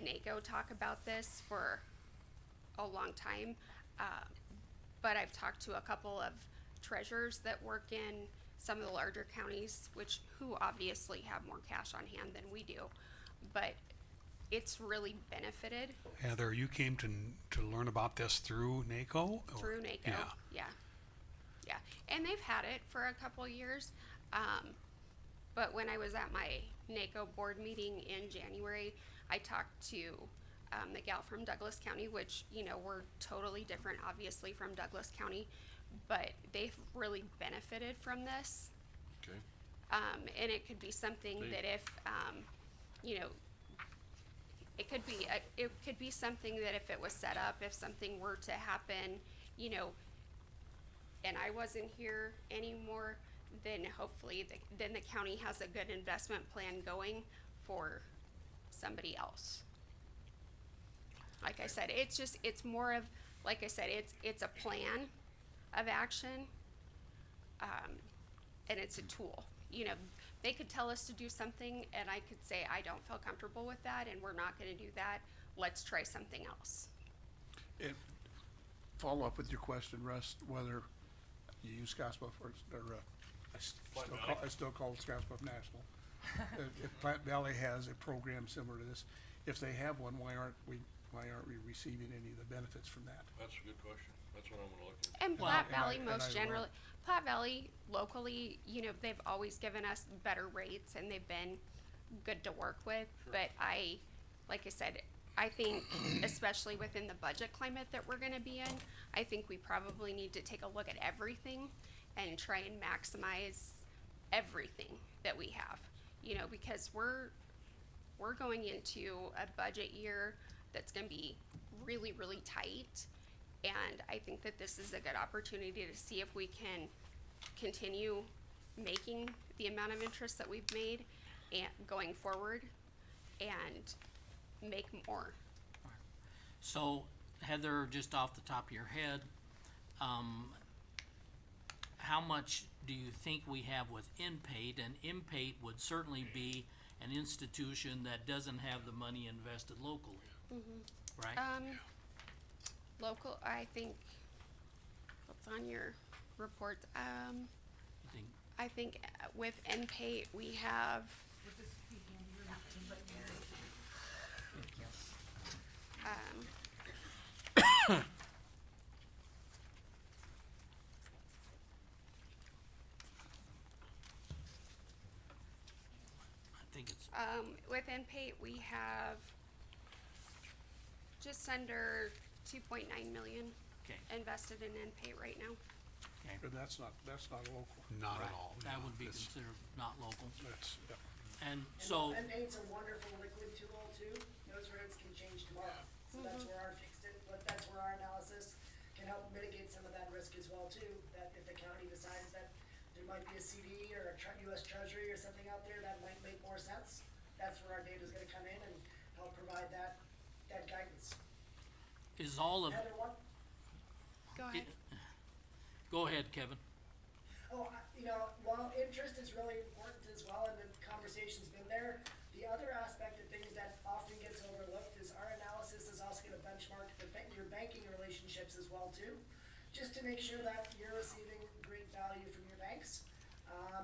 NACO talk about this for a long time. But I've talked to a couple of treasurers that work in some of the larger counties, who obviously have more cash on hand than we do. But it's really benefited Heather, you came to learn about this through NACO? or- through NACO. Yeah. Yeah. And they've had it for a couple years. But when I was at my NACO board meeting in January, I talked to the gal from Douglas County, which, we're totally different, obviously, from Douglas County, but they've really benefited from this. Okay. And it could be something that if, it could be something that if it was set up, if something were to happen, and I wasn't here anymore, then hopefully then the county has a good investment plan going for somebody else. Like I said, it's more of, like I said, it's a plan of action, and it's a tool. They could tell us to do something, and I could say, I don't feel comfortable with that, and we're not gonna do that. Let's try something else. And follow up with your question, Russ, whether you use Scotts Bluff or, I still call it Scotts Bluff National. If Plant Valley has a program similar to this, if they have one, why aren't we receiving any of the benefits from that? That's a good question. That's what I'm gonna look into. And Platte Valley and most I generally, Platte Valley locally, they've always given us better rates and they've been good to work with. But like I said, I think especially within the budget climate that we're gonna be in, I think we probably need to take a look at everything and try and maximize everything that we have. Because we're going into a budget year that's gonna be really, really tight. And I think that this is a good opportunity to see if we can continue making the amount of interest that we've made and going forward and make more. So Heather, just off the top of your head, how much do you think we have with InPate? And InPate would certainly be an institution that doesn't have the money invested locally, right? Local, I think, what's on your report, You think I think with NPAIT, we have, I think it's with NPAIT, we have just under 2.9 million okay. invested in NPAIT right now. Okay. But that's not local. Not Right. at all. That no. would be It's- considered not local. That's, yeah. And so, And it's a wonderful liquid tool too. Those rates can change tomorrow. So that's where our fixed it, but that's where our analysis can help mitigate some of that risk as well too. That if the county decides that there might be a CD or a US Treasury or something out there that might make more sense, that's where our data's gonna come in and help provide that guidance. is all of, Heather, one, Go ahead. go ahead, Kevin. while interest is really important as well, and the conversation's been there, the other aspect of things that often gets overlooked is our analysis is also gonna benchmark your banking relationships as well too, just to make sure that you're receiving great value from your banks.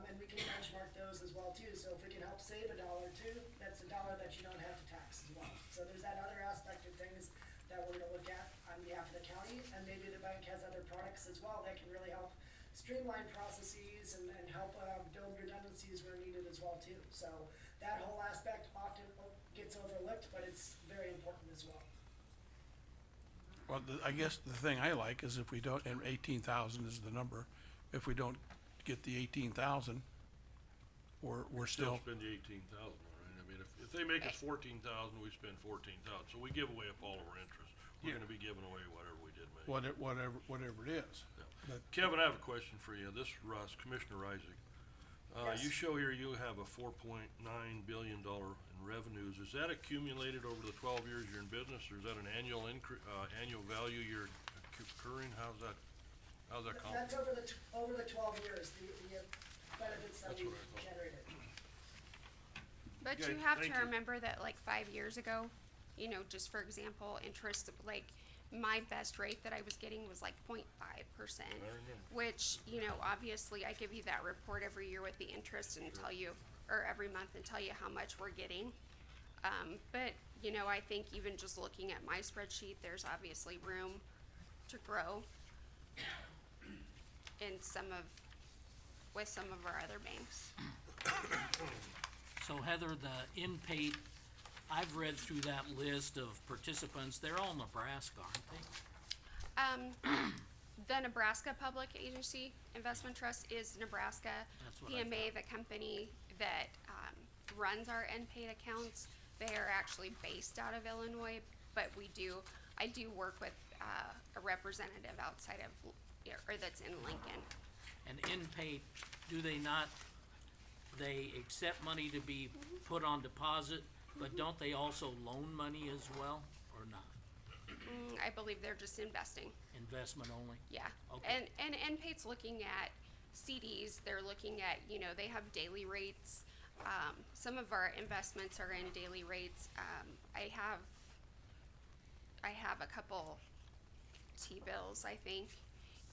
And we can benchmark those as well too, so if we can help save $1 too, that's $1 that you don't have to tax as well. So there's that other aspect of things that we're gonna look at on behalf of the county, and maybe the bank has other products as well that can really help streamline processes and help build redundancies where needed as well too. So that whole aspect often gets overlooked, but it's very important as well. Well, I guess the thing I like is if we don't, and 18,000 is the number, if we don't get the 18,000, we're still, Spend the 18,000, right? I mean, if they make us 14,000, we spend 14,000, so we give away up all of our interest. We're Yeah. gonna be giving away whatever we did make. whatever it is. But Kevin, I have a question for you. This is Russ, Commissioner Isaac. You Yes. show here you have a $4.9 billion in revenues. Is that accumulated over the 12 years you're in business, or is that an annual annual value you're accruing? How's that count? That's over the 12 years, the benefits that That's we've what I thought. generated. But Okay, you have thank to you. remember that like 5 years ago, you know, just for example, interest, like, my best rate that I was getting was like 0.5%, which, you know, obviously I give you that report every year with the interest and tell you, or every month and tell you how much we're getting. But, you know, I think even just looking at my spreadsheet, there's obviously room to grow in with some of our other banks. So Heather, the in-pay, I've read through that list of participants, they're all Nebraska, aren't they? The Nebraska Public Agency Investment Trust is Nebraska. That's what I PMA, the company that, runs our NPAID accounts, they are actually based out of Illinois, but I do work with, a representative outside of, or that's in Lincoln. And in-pay, do they not, they accept money to be put on deposit, but don't they also loan money as well, or not? I believe they're just investing, Investment only? yeah. Okay. And NPAID's looking at CDs, they're looking at, you know, they have daily rates. Some of our investments are in daily rates. I have a couple T-bills, I think,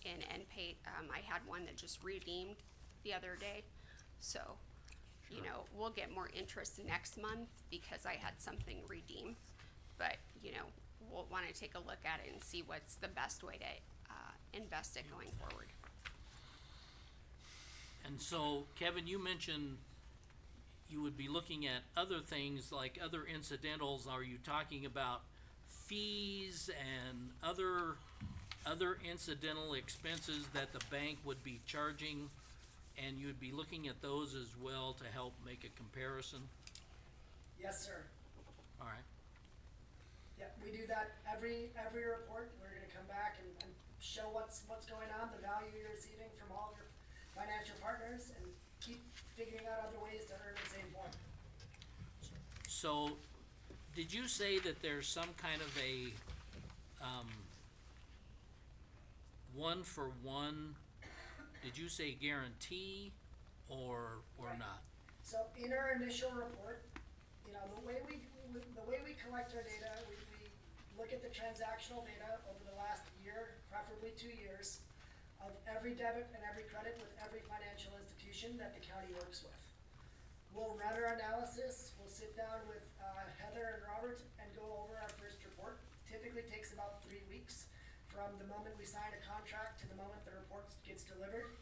in NPAID. I had one that just redeemed the other day, so, you know, we'll get more interest next month because I had something redeem. But, you know, we'll wanna take a look at it and see what's the best way to, invest it going forward. And so, Kevin, you mentioned you would be looking at other things like other incidentals. Are you talking about fees and other incidental expenses that the bank would be charging? And you'd be looking at those as well to help make a comparison? Yes, sir. All right. Yeah, we do that every report. We're gonna come back and show what's going on, the value you're receiving from all your financial partners, and keep figuring out other ways to earn the same point. So, did you say that there's some kind of a, one-for-one, did you say guarantee, or Right. not? So in our initial report, you know, the way we collect our data, we look at the transactional data over the last year, preferably 2 years, of every debit and every credit with every financial institution that the county works with. We'll run our analysis, we'll sit down with Heather and Robert and go over our first report. Typically takes about 3 weeks from the moment we sign a contract to the moment the report gets delivered.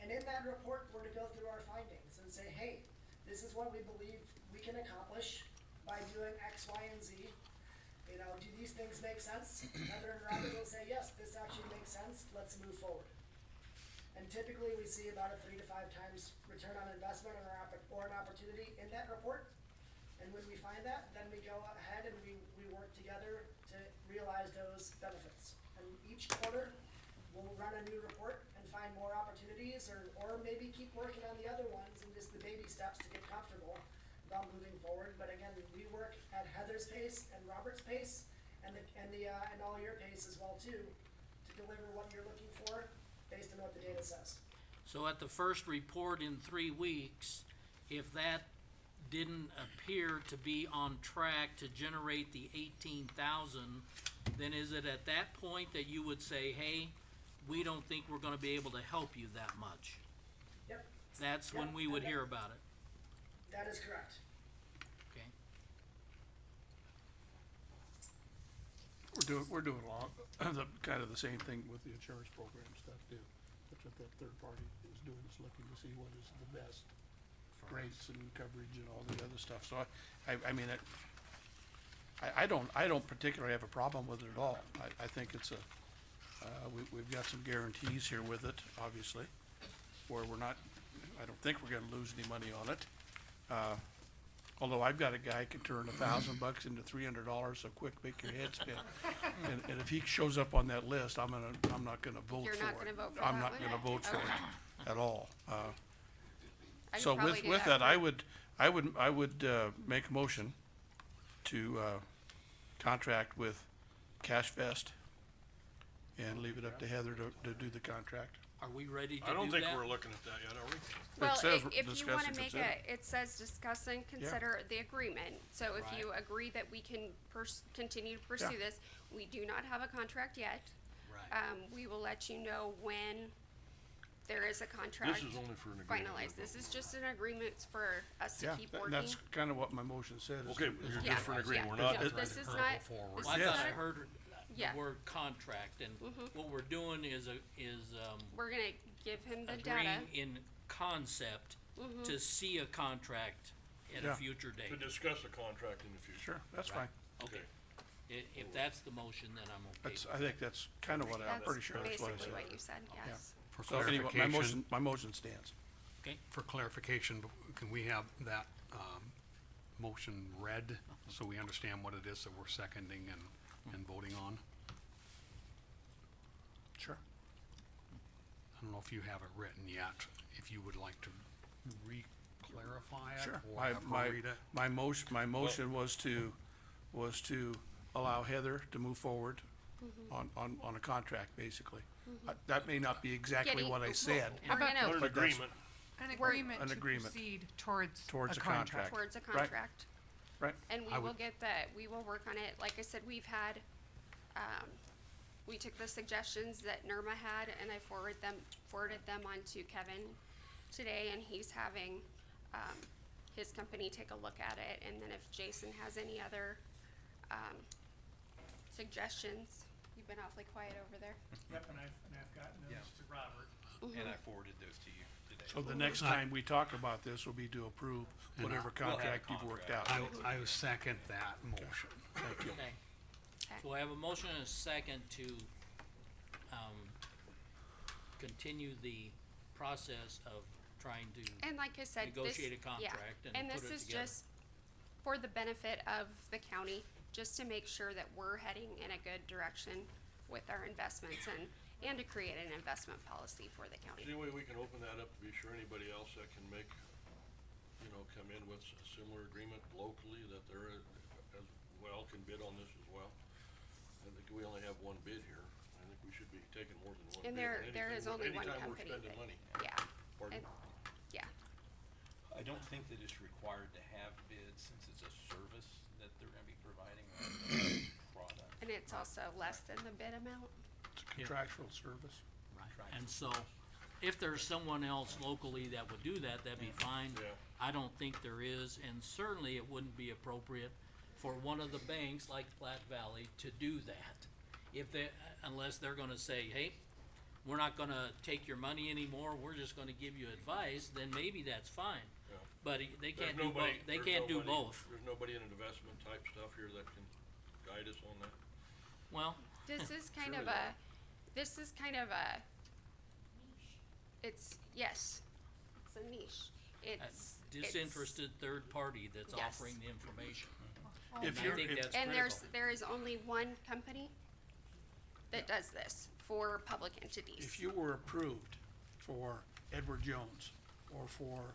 And in that report, we're to go through our findings and say, hey, this is what we believe we can accomplish by doing X, Y, and Z. You know, do these things make sense? Heather and Robert will say, yes, this actually makes sense, let's move forward. And typically, we see about a 3 to 5 times return on investment or an opportunity in that report. And when we find that, then we go ahead and we work together to realize those benefits. And each quarter, we'll run a new report and find more opportunities, or maybe keep working on the other ones and just the baby steps to get comfortable about moving forward. But again, we work at Heather's pace and Robert's pace and all your pace as well too, to deliver what you're looking for based on what the data says. So at the first report in 3 weeks, if that didn't appear to be on track to generate the 18,000, then is it at that point that you would say, hey, we don't think we're gonna be able to help you that much? Yep, That's when we would hear about it, that is correct. okay? We're doing kind of the same thing with the insurance program stuff too. That's what that third party is doing, is looking to see what is the best rates and coverage and all the other stuff. So I mean, I don't particularly have a problem with it at all. I think it's we've got some guarantees here with it, obviously, where I don't think we're gonna lose any money on it. Although I've got a guy can turn $1,000 into $300, so quick, make your head spin. And if he shows up on that list, I'm not gonna vote for it. You're not gonna vote for I'm that not one? gonna vote for Okay. it at all. I could So probably do with that, for- I would make a motion to contract with CashVest and leave it up to Heather to do the contract. Are we ready to do that? I don't think we're looking at that yet, are we? Well, says if you discuss wanna and make consider. it says discuss and consider the agreement. So if you Right. agree that we can continue to pursue Yeah. this, we do not have a contract yet. Right. We will let you know when there is a contract This is only for an agreement. finalized. This is just an agreement for us to Yeah, keep and working. that's kinda what my motion said. is Okay, to- is you're to- Yeah, just for an agreement, yeah, we're not, yeah, this is not, Well, this I is thought not I a- heard the Yeah. word contract, and what we're doing is we're gonna give him the data. agreeing in concept to see a contract at a Yeah. future date. to discuss a contract in the future. Sure, that's Right. fine. Okay. If that's the motion, then I'm okay. That's, I think that's kinda what I'm That's pretty sure that's what I basically said. what you said, yes. For So anyway, clarification, my motion stands. Okay, for clarification, can we have that, motion read, so we understand what it is that we're seconding and voting on? Sure. I don't know if you have it written yet, if you would like to re-clarify it, Sure. or have her read it. My motion was to allow Heather to move forward on a contract, basically. That may not be exactly Getting- what I said, We're about- But gonna, an But that's- agreement, An We're- agreement An to agreement. proceed towards Towards a a contract. contract. towards a Right. contract. right? And we I will would- get we will work on it. Like I said, we've had, we took the suggestions that Nirma had and I forwarded them on to Kevin today, and he's having, his company take a look at it, and then if Jason has any other, suggestions. You've been awfully quiet over there. Yep, and I've gotten Yeah. those to Robert. And I forwarded those to you today. So the next time we talk about this will be to approve And whatever we'll have a contract you've worked out. I will second that motion. Thank you. okay. Okay. So I have a motion and a second to, continue the process of trying to, And like I said, this, Negotiate a yeah, contract and and put this it is together. just for the benefit of the county, just to make sure that we're heading in a good direction with our investments and to create an investment policy for the is county. there any way we can open that up to be sure anybody else that can make, come in with a similar agreement locally, that they're as well can bid on this as well? I think we only have one bid here, I think we should be taking more than one bid. And there on is anything only one anytime we're company spending that, money. yeah, Pardon? and, yeah. I don't think that it's required to have bids since it's a service that they're gonna be providing rather than a product. And it's also less than the bid amount. It's a contractual service. right, and so, if there's someone else locally that would do that, that'd be fine. Yeah. I don't think there is, and certainly it wouldn't be appropriate for one of the banks like Platte Valley to do that. If they, unless they're gonna say, hey, we're not gonna take your money anymore, we're just gonna give you advice, then maybe that's fine. Yeah. But they There's can't do both, nobody- they there's can't do nobody- both. There's nobody in investment type stuff here that can guide us on that? Well, This is kind Sure of they a, this is kind of a, it's, yes, it's a niche. a It's. disinterested third party that's Yes. offering the information. If And I you're, think if, that's And critical. there is only one company that does this for public entities. if you were approved for Edward Jones or for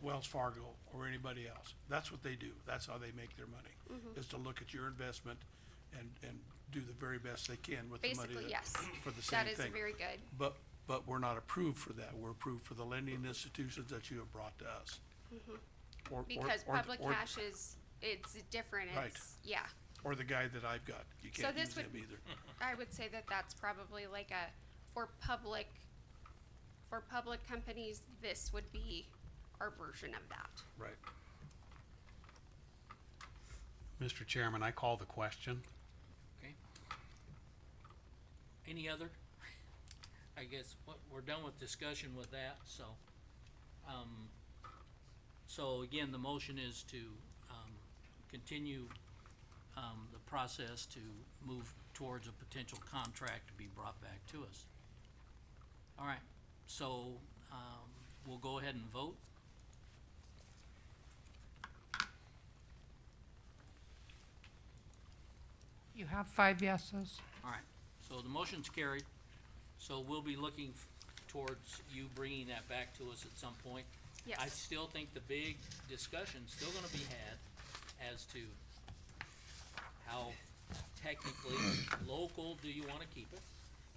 Wells Fargo or anybody else, that's what they do. That's how they make their money, is to look at your investment and do the very best they can with the money Basically, yes. for the same That thing. is very good. But we're not approved for that. We're approved for the lending institutions that you have brought to us. Or- Because or- public or- cash is, it's different, Right. it's, yeah. Or the guy that I've got. You can't this use would- him either. I would say that that's probably like for public companies, this would be our version of that. Right. Mr. Chairman, I call the question. Okay. Any other? I guess we're done with discussion with that, so. So again, the motion is to, continue, the process to move towards a potential contract to be brought back to us. All right, so, we'll go ahead and vote. You have 5 yeses. All right, so the motion's carried, so we'll be looking towards you bringing that back to us at some point. Yes. I still think the big discussion's still gonna be had as to how technically local do you wanna keep it?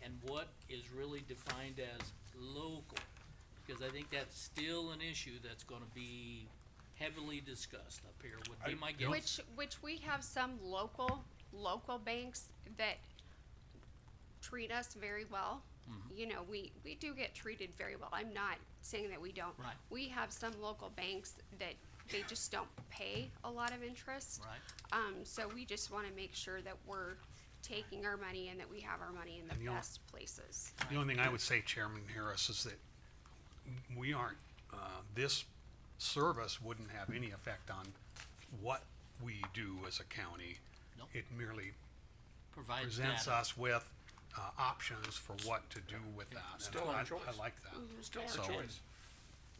And what is really defined as local? Because I think that's still an issue that's gonna be heavily discussed up here, would be my guess. Which we have some local banks that treat us very well. You know, we do get treated very well. I'm not saying that we don't. Right. We have some local banks that they just don't pay a lot of interest. Right. So we just wanna make sure that we're taking our money and that we have our money in And the the only- best places. The only thing I would say, Chairman Harris, is that we aren't, this service wouldn't have any effect on what we do as a county. Nope. It merely Provides presents data. us with, options for what to do with that. and Still our I choice. like that. Still our So- choice.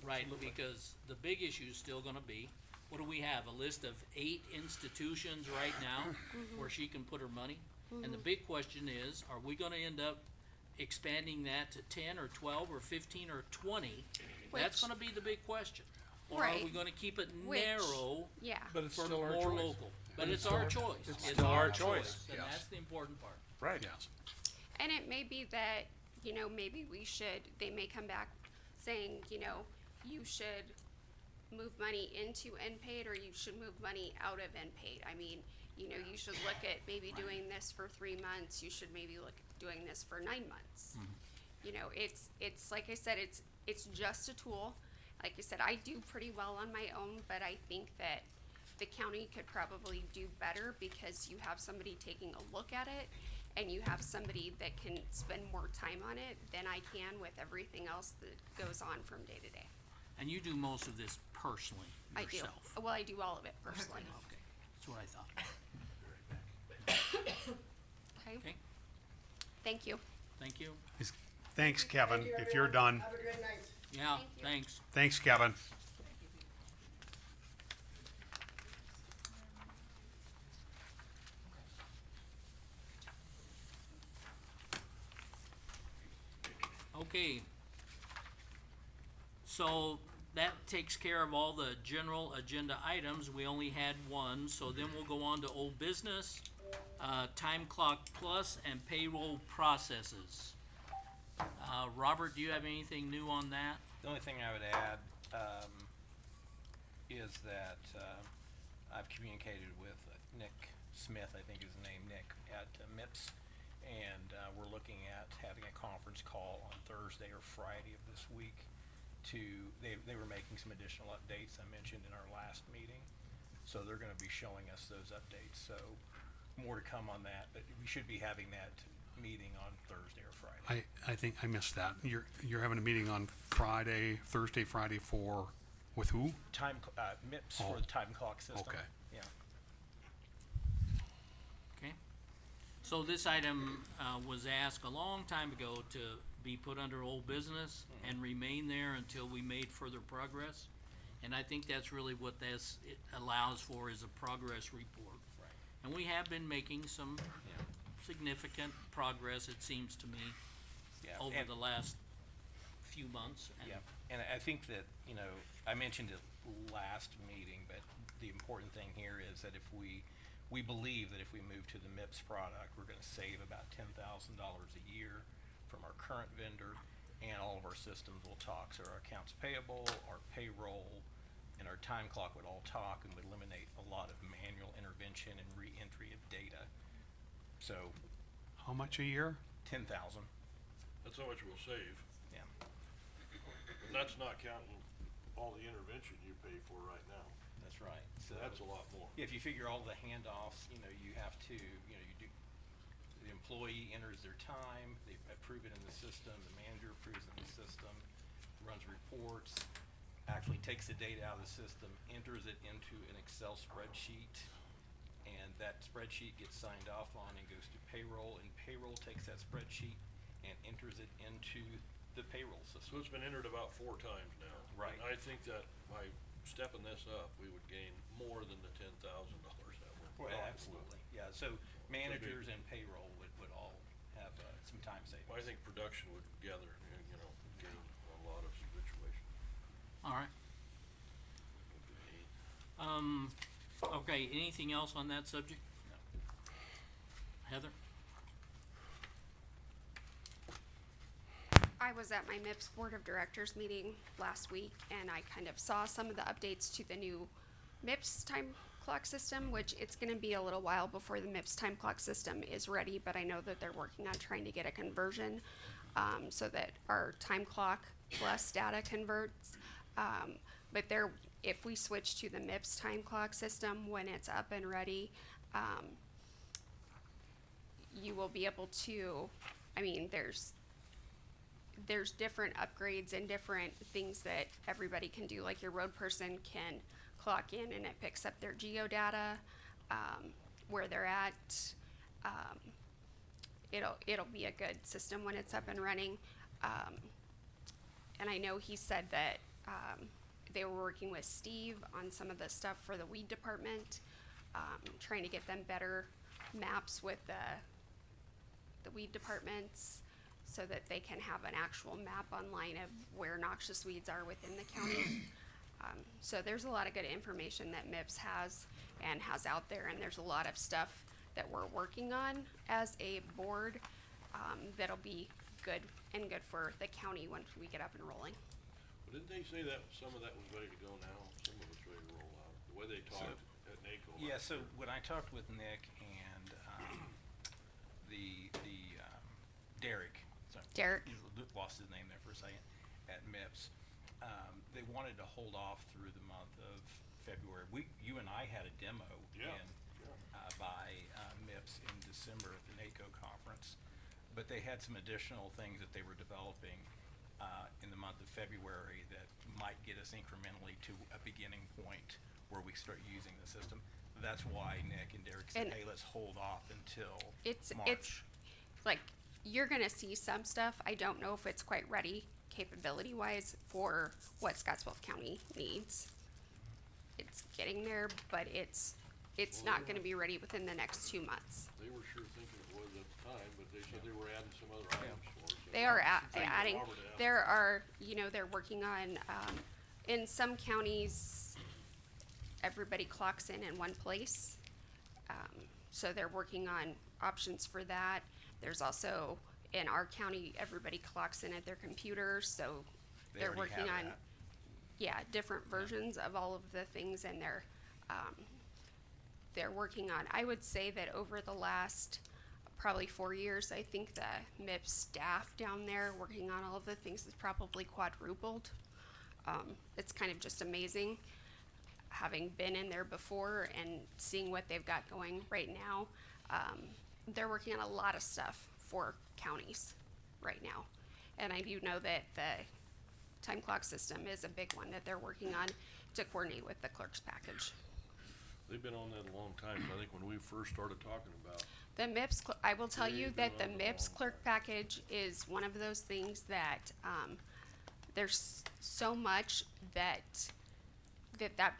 Right, because the big issue is still gonna be, what do we have, a list of 8 institutions right now where she can put her money? And the big question is, are we gonna end up expanding that to 10 or 12 or 15 or 20? That's Which- gonna be the big question. Or are we Right. gonna keep it Which- narrow Yeah. But it's for still our more choice. local? But it's our choice. It's It's still our our choice. And Yes. that's the important part. Right. Yes. And it may be that, you know, maybe they may come back saying, you know, you should move money into NPAID or you should move money out of NPAID. I mean, you know, you should look at maybe doing this for 3 months, you should maybe look at doing this for 9 months. You know, it's like I said, it's just a tool. Like I said, I do pretty well on my own, but I think that the county could probably do better because you have somebody taking a look at it and you have somebody that can spend more time on it than I can with everything else that goes on from day to day. And you do most of this personally I do. yourself. Well, I do all of it personally. Okay, that's what I thought. Okay? Okay, Thank you. thank you. Thanks, Kevin. Thank you, If you're everyone. done, Have a great night. Yeah, Thank you. thanks. thanks, Kevin. Okay. So that takes care of all the general agenda items. We only had one, so then we'll go on to old business, time clock plus and payroll processes. Robert, do you have anything new on that? The only thing I would add, is that, I've communicated with Nick Smith, I think is his name, Nick, at MIPS. And, we're looking at having a conference call on Thursday or Friday of this week they were making some additional updates I mentioned in our last meeting. So they're gonna be showing us those updates, so more to come on that, but we should be having that meeting on Thursday or Friday. I think I missed that. You're having a meeting on Friday, Thursday, Friday with who? MIPS Oh. for the time clock system. Okay. Yeah. Okay. So this item, was asked a long time ago to be put under old business and remain there until we made further progress. And I think that's really what this, it allows for, is a progress report. Right. And we have been making some Yeah. significant progress, it seems to me, Yeah. over And- the last few months. And Yeah, and I think that, you know, I mentioned it last meeting, but the important thing here is that if we believe that if we move to the MIPS product, we're gonna save about $10,000 a year from our current vendor, and all of our systems will talk, so our accounts payable, our payroll, and our time clock would all talk and would eliminate a lot of manual intervention and re-entry of data. So, How much a year? 10,000, That's how much we'll save. yeah. And that's not counting all the intervention you pay for right now. That's right. So That's a lot more. if you figure all the handoffs, you know, you have to, you know, you do, the employee enters their time, they approve it in the system, the manager approves it in the system, runs reports, actually takes the data out of the system, enters it into an Excel spreadsheet, and that spreadsheet gets signed off on and goes to payroll, and payroll takes that spreadsheet and enters it into the payroll So system. it's been entered about 4 times now. Right. And I think that by stepping this up, we would gain more than the $10,000 that we're. Well, absolutely, yeah, so managers and payroll would all have, some time savings. I think production would gather, you know, gain a lot of situations. All right. Okay, anything else on that subject? No. Heather? I was at my MIPS Board of Directors meeting last week, and I kind of saw some of the updates to the new MIPS time clock system, which it's gonna be a little while before the MIPS time clock system is ready, but I know that they're working on trying to get a conversion, so that our time clock plus data converts. But if we switch to the MIPS time clock system, when it's up and ready, you will be able to, I mean, there's different upgrades and different things that everybody can do, like your road person can clock in and it picks up their geodata, where they're at. It'll be a good system when it's up and running. And I know he said that, they were working with Steve on some of the stuff for the weed department, trying to get them better maps with the weed departments, so that they can have an actual map online of where noxious weeds are within the county. So there's a lot of good information that MIPS has and has out there, and there's a lot of stuff that we're working on as a board, that'll be good for the county once we get up and rolling. Well, didn't they say that some of that was ready to go now? Some of it's ready to roll out, the way they talked at NACO. Yeah, so when I talked with Nick and, Derek, sorry. Derek. Lost his name there for a second, at MIPS, they wanted to hold off through the month of February. You and I had a demo Yeah, in, by, MIPS in December at the NACO conference, but they had some additional things that they were developing, in the month of February that might get us incrementally to a beginning point where we start using the system. That's why Nick and Derek said, And hey, let's hold off until It's March. like, you're gonna see some stuff. I don't know if it's quite ready capability wise for what Scotts Bluff County needs. It's getting there, but it's not gonna be ready within the next 2 months. They were sure thinking it was at the time, but they said they were adding some other items for it. So They are Thank you, adding, Robert, yeah. there are, they're working on, in some counties, everybody clocks in one place. So they're working on options for that. There's also, in our county, everybody clocks in at their computer, so They they're already working have on, that. different versions of all of the things, and they're working on, I would say that over the last probably 4 years, I think the MIPS staff down there working on all of the things has probably quadrupled. It's kind of just amazing, having been in there before and seeing what they've got going right now. They're working on a lot of stuff for counties right now. And I do know that the time clock system is a big one that they're working on to coordinate with the clerk's package. They've been on that a long time, so I think when we first started talking about, The MIPS, I will tell you They've that the been on the MIPS long clerk package is one of those things that, there's so much that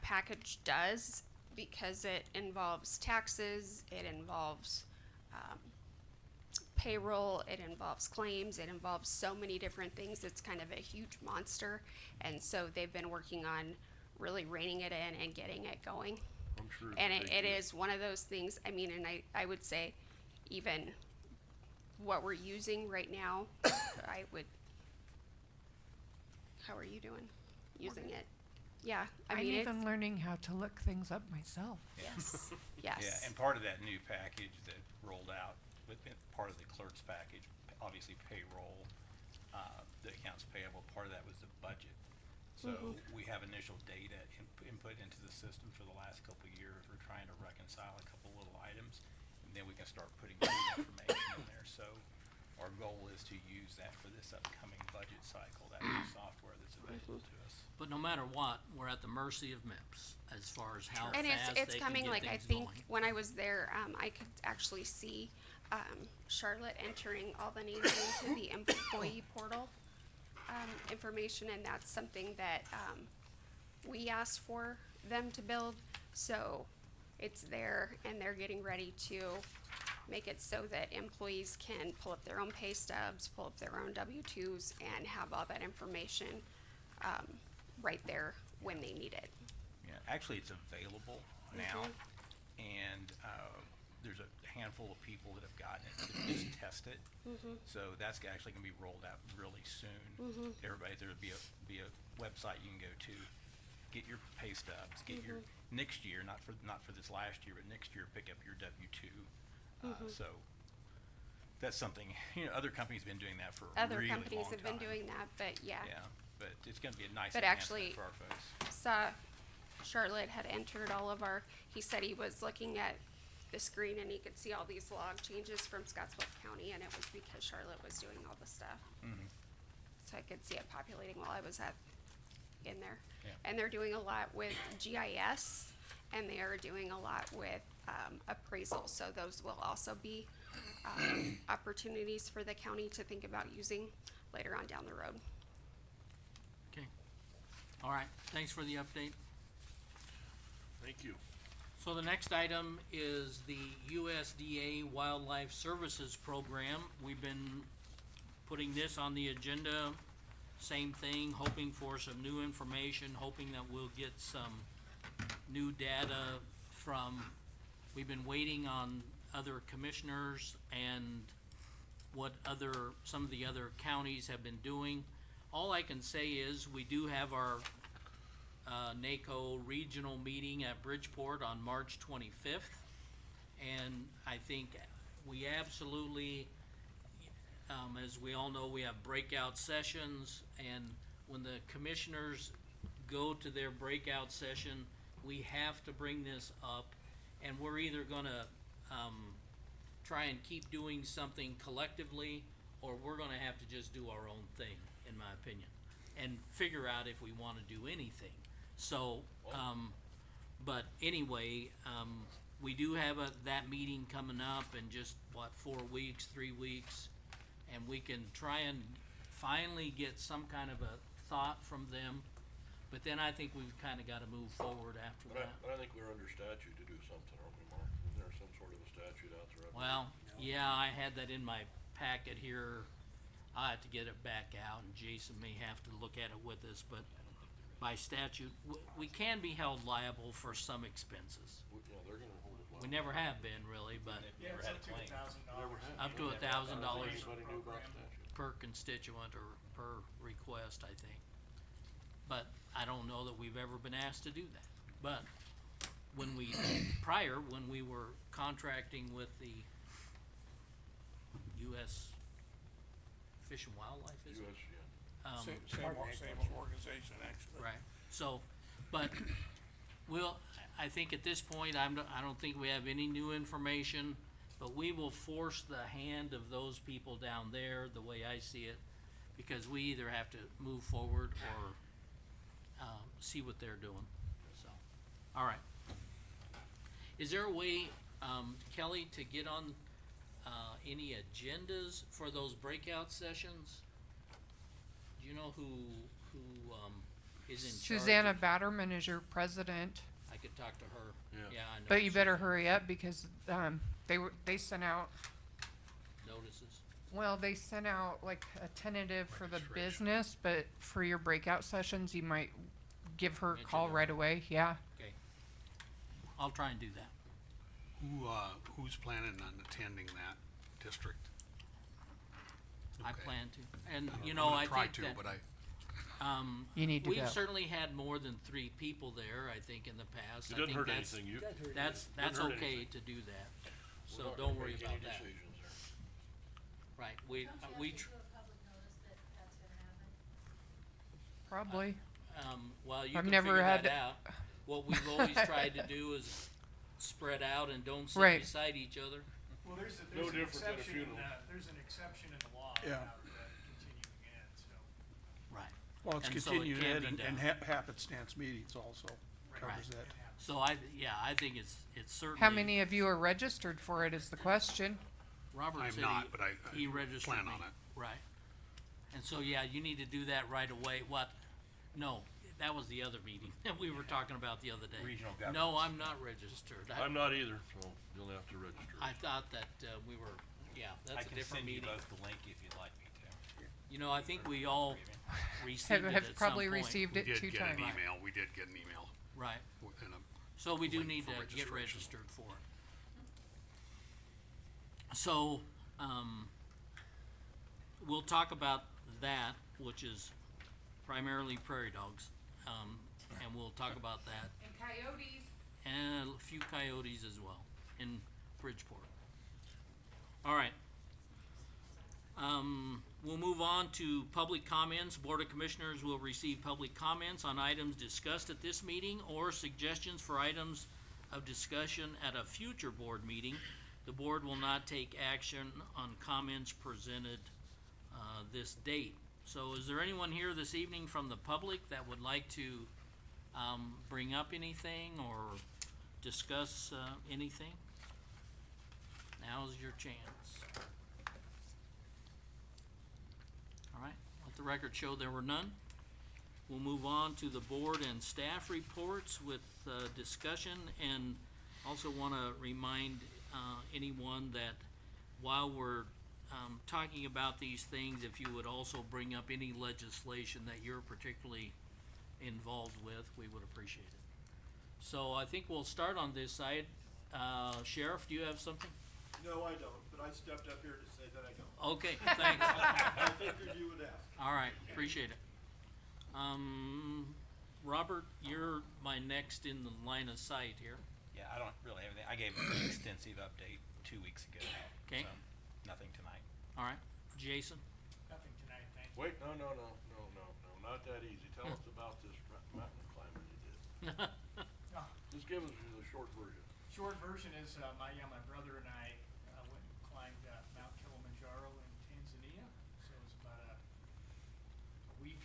package does, because it involves taxes, it involves, payroll, it involves claims, it involves so many different things. It's kind of a huge monster, and so they've been working on really reining it in and getting it going. I'm sure. it's a And big it deal. is one of those things, I mean, and I would say even what we're using right now, how are you doing using it? Yeah, I I'm mean, even learning how to look things up myself. yes, Yeah, yes. and part of that new package that rolled out, part of the clerk's package, obviously payroll, the accounts payable, part of that was the budget. So we have initial data input into the system for the last couple of years. We're trying to reconcile a couple little items, and then we can start putting new information in there. So our goal is to use that for this upcoming budget cycle, that new software that's available to us. But no matter what, we're at the mercy of MIPS as far as how And fast it's they can coming, get like, I things think going. when I was there, I could actually see, Charlotte entering all the names into the employee portal, information, and that's something that, we asked for them to build, so it's there, and they're getting ready to make it so that employees can pull up their own pay stubs, pull up their own W-2s, and have all that information, right there when they need it. Yeah, actually, it's available now, and there's a handful of people that have gotten it to just test it. So that's actually gonna be rolled out really soon. Everybody, there'll be a website you can go to, get your pay stubs, get your, next year, not for this last year, but next year, pick up your W-2. So that's something, other companies have been doing that for a Other really long time. companies have been doing that, but yeah. Yeah, but it's gonna be a nice But enhancement actually- for our folks. Saw Charlotte had entered all of our, he said he was looking at the screen and he could see all these log changes from Scotts Bluff County, and it was because Charlotte was doing all the stuff. So I could see it populating while I was in there. Yeah. And they're doing a lot with GIS, and they are doing a lot with, appraisal, so those will also be, opportunities for the county to think about using later on down the road. Okay. All right, thanks for the update. Thank you. So the next item is the USDA Wildlife Services Program. We've been putting this on the agenda, same thing, hoping for some new information, hoping that we'll get some new data from, we've been waiting on other commissioners and what some of the other counties have been doing. All I can say is, we do have our NACO regional meeting at Bridgeport on March 25th. And I think we absolutely, as we all know, we have breakout sessions, and when the commissioners go to their breakout session, we have to bring this up, and we're either gonna, try and keep doing something collectively, or we're gonna have to just do our own thing, in my opinion, and figure out if we wanna do anything. So, but anyway, we do have that meeting coming up in just, 4 weeks, 3 weeks, and we can try and finally get some kind of a thought from them, but then I think we've kinda gotta move forward after that. But I think we're under statute to do something, aren't we, Mark? Isn't there some sort of a statute out there? Well, yeah, I had that in my packet here. I have to get it back out, and Jason may have to look at it with us, but by statute, we can be held liable for some expenses. Yeah, they're gonna hold it. We never have been really, but Yeah, Never it's had up a to claim. $1,000. up to $1,000 Anybody knew about statute? per constituent or per request, I think. But I don't know that we've ever been asked to do that. But when when we were contracting with the US Fish and Wildlife, is it? US, yeah. Same organization, actually. Right, so, but I think at this point, I don't think we have any new information, but we will force the hand of those people down there, the way I see it, because we either have to move forward or, see what they're doing, so, all right. Is there a way, Kelly, to get on, any agendas for those breakout sessions? Do you know who, is in charge? Susanna Batterman is your president, I could talk to her. Yeah. I know. but you better Susan. hurry up because, they sent out, Notices. well, they sent out like a tentative for the business, but for your breakout sessions, you might give her a Mention call her. right away, yeah. Okay. I'll try and do that. Who's planning on attending that district? I Okay. plan to. And, I'm you know, gonna I try think to, that, but You need to we've go. certainly had more than 3 people there, I think, in the past. It I doesn't think hurt that's- anything, That's hurt okay anything. to do that. We're So not don't gonna worry make about any that. decisions there. Right, we, we, Do a public notice that that's gonna happen. Probably. well, you I've can never figure had that to- out. What we've always tried to do is spread out and don't sit Right. beside each other. Well, there's No an different than a exception in funeral. there's an exception in the law Yeah. about continuing in, so. Right. Well, it's And so it continued can ed be and done. happenstance meetings also covers Right. that. So I think it's certainly. How many of you are registered for it is the question. Robert I'm said not, but I he registered plan me. on it. Right. And so, yeah, you need to do that right away. No, that was the other meeting that we were talking about the other day. Regional No, governance. I'm not registered. I'm not either, so you'll have to register. I thought that, we were, yeah, I that's a can different send you meeting. both the link if you'd like me to. You know, I think we all received Have, it have at some probably point. received we it did 2 get an times. email, we did get an email. Right. And a So we do link need for to get registration. registered for it. So, we'll talk about that, which is primarily prairie dogs, and we'll talk about that, And coyotes. and a few coyotes as well in Bridgeport. All right. We'll move on to public comments. Board of Commissioners will receive public comments on items discussed at this meeting or suggestions for items of discussion at a future board meeting. The board will not take action on comments presented, this date. So is there anyone here this evening from the public that would like to, bring up anything or discuss, anything? Now's your chance. All right, let the record show there were none. We'll move on to the board and staff reports with, discussion, and also wanna remind, anyone that while we're, talking about these things, if you would also bring up any legislation that you're particularly involved with, we would appreciate it. So I think we'll start on this side. Sheriff, do you have something? No, I don't, but I stepped up here to say that I don't. Okay, thanks. I figured you would ask. All right, appreciate it. Robert, you're my next in the line of sight here. Yeah, I don't really have anything. I gave an extensive update 2 weeks ago. Okay. So, nothing tonight. All right, Jason? Nothing tonight, thank you. Wait, no, not that easy. Tell us about this mountain climbing you did. Oh, Just give us the short version. Short version is, my brother and I, went and climbed, Mount Kilimanjaro in Tanzania. So it was about a week,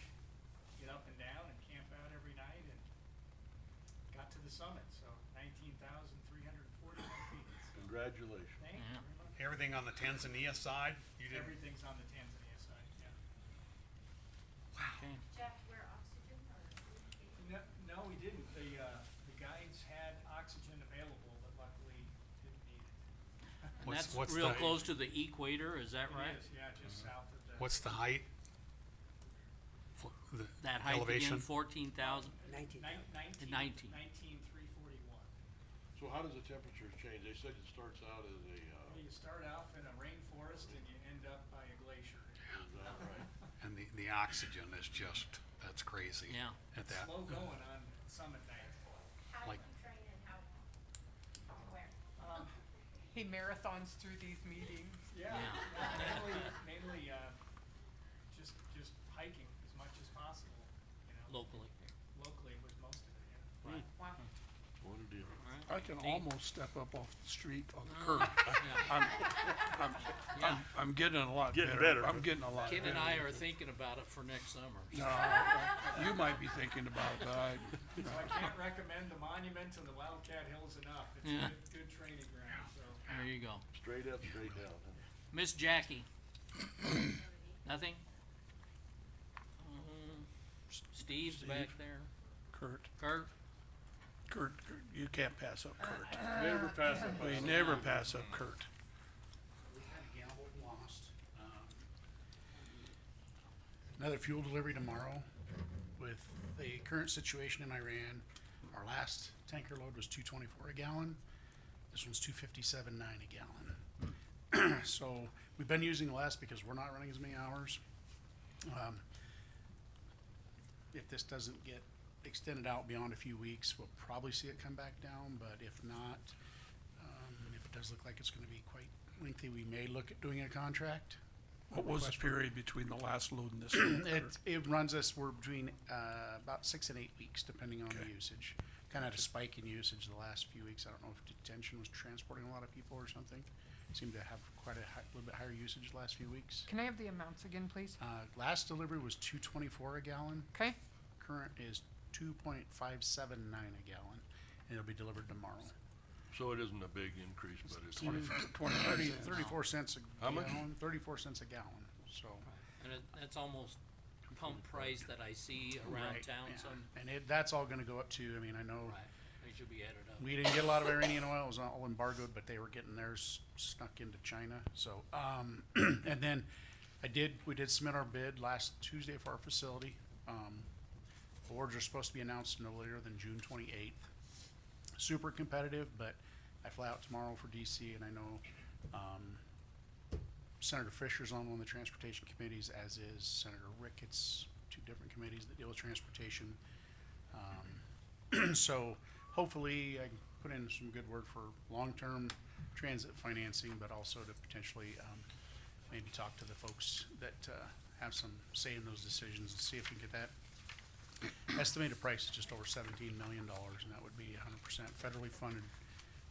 get up and down and camp out every night and got to the summit, so 19,341 feet. So Congratulations. thank you Yeah. very much. Everything on the Tanzania side, you did, Everything's on the Tanzania side, yeah. Okay. Did you have to wear oxygen or? No, we didn't. The guides had oxygen available, but luckily didn't need it. And What's- that's what's real the- close to the equator, is that right? It is, yeah, just south of the. what's the height? The That height elevation? again, 14,000? 19. 19,341. So how does the temperatures change? They said it starts out as a, You start off in a rainforest and you end up by a glacier. is that right? And the oxygen is just, that's crazy. Yeah. At that. Slow going on summit night. How do Like- you train and how, where? He marathons through these meetings. Yeah, Yeah. mainly, just hiking as much as possible, you know. Locally. Locally was most of it, yeah. Right. Wow. What a deal. All right. I can Dean? almost step up off the street on the curb. Yeah. I'm getting a lot Getting better. better. I'm getting a lot Ken better. and I are thinking about it for next summer. No, you might be thinking about it, but So I can't recommend the monument to the Wildcat Hills enough. It's Yeah. a good training ground, so. There you go. Straight up, straight down. Miss Jackie? Nothing? Steve's back there. Kurt, Kurt? you can't pass up Kurt. Never pass up. We never pass up Kurt. We had a gamble and lost. Another fuel delivery tomorrow. With the current situation in Iran, our last tanker load was 224 a gallon. This one's 257.9 a gallon. So we've been using less because we're not running as many hours. If this doesn't get extended out beyond a few weeks, we'll probably see it come back down, but if not, if it does look like it's gonna be quite lengthy, we may look at doing a contract. What was the period between the last load and this load, Kurt? It runs us, we're between, about 6 and 8 weeks, depending on the Okay. usage. Kinda had a spike in usage the last few weeks. I don't know if detention was transporting a lot of people or something. Seemed to have quite a little bit higher usage the last few weeks. Can I have the amounts again, please? Last delivery was 224 a gallon. Okay, Current is 2.579 a gallon, and it'll be delivered tomorrow. So it isn't a big increase, but it's. 34 cents a How much? gallon, 34 cents a gallon, so. And that's almost pump price that I see around Right, town, yeah. some, And that's all gonna go up too. I mean, I know right, they should be added up. we didn't get a lot of Iranian oil, it was all embargoed, but they were getting theirs snuck into China, so, and then we did submit our bid last Tuesday for our facility. Awards are supposed to be announced no later than June 28th. Super competitive, but I fly out tomorrow for DC and I know, Senator Fisher's on one of the transportation committees, as is Senator Ricketts, two different committees that deal with transportation. So hopefully I can put in some good word for long-term transit financing, but also to potentially, maybe talk to the folks that, have some say in those decisions and see if we can get that. Estimated price is just over $17 million, and that would be 100% federally funded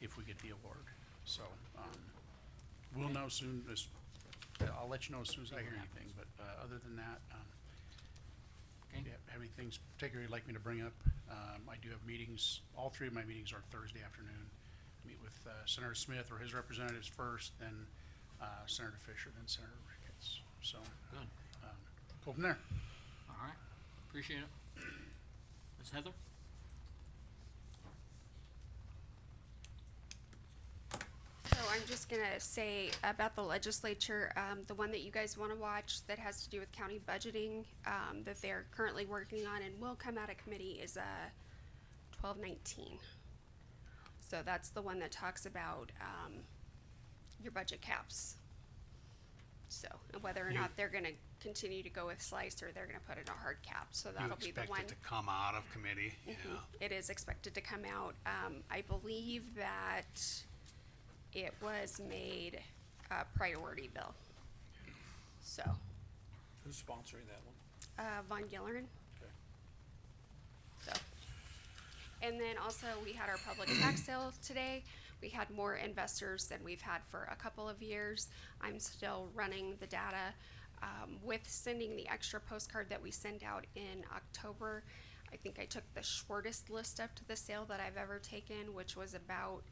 if we get the award. So, we'll know soon as, I'll let you know as soon as I hear anything, but, other than that, Okay. do you have any things particularly you'd like me to bring up? I do have meetings, all three of my meetings are Thursday afternoon. Meet with, Senator Smith or his representatives first, then, Senator Fisher, then Senator Ricketts. So, Good. go from there. All right, appreciate it. Ms. Heather? So I'm just gonna say about the legislature, the one that you guys wanna watch that has to do with county budgeting, that they're currently working on and will come out of committee is, 1219. So that's the one that talks about, your budget caps. So, and whether or not they're gonna continue to go with slice or they're gonna put in a hard cap, so You that'll be the expect one. it to come out of committee? Yeah. It is expected to come out. I believe that it was made a priority bill. So, Who's sponsoring that one? Von Gillerin. Okay. So, and then also we had our public tax sale today. We had more investors than we've had for a couple of years. I'm still running the data. With sending the extra postcard that we sent out in October, I think I took the shortest list up to the sale that I've ever taken, which was about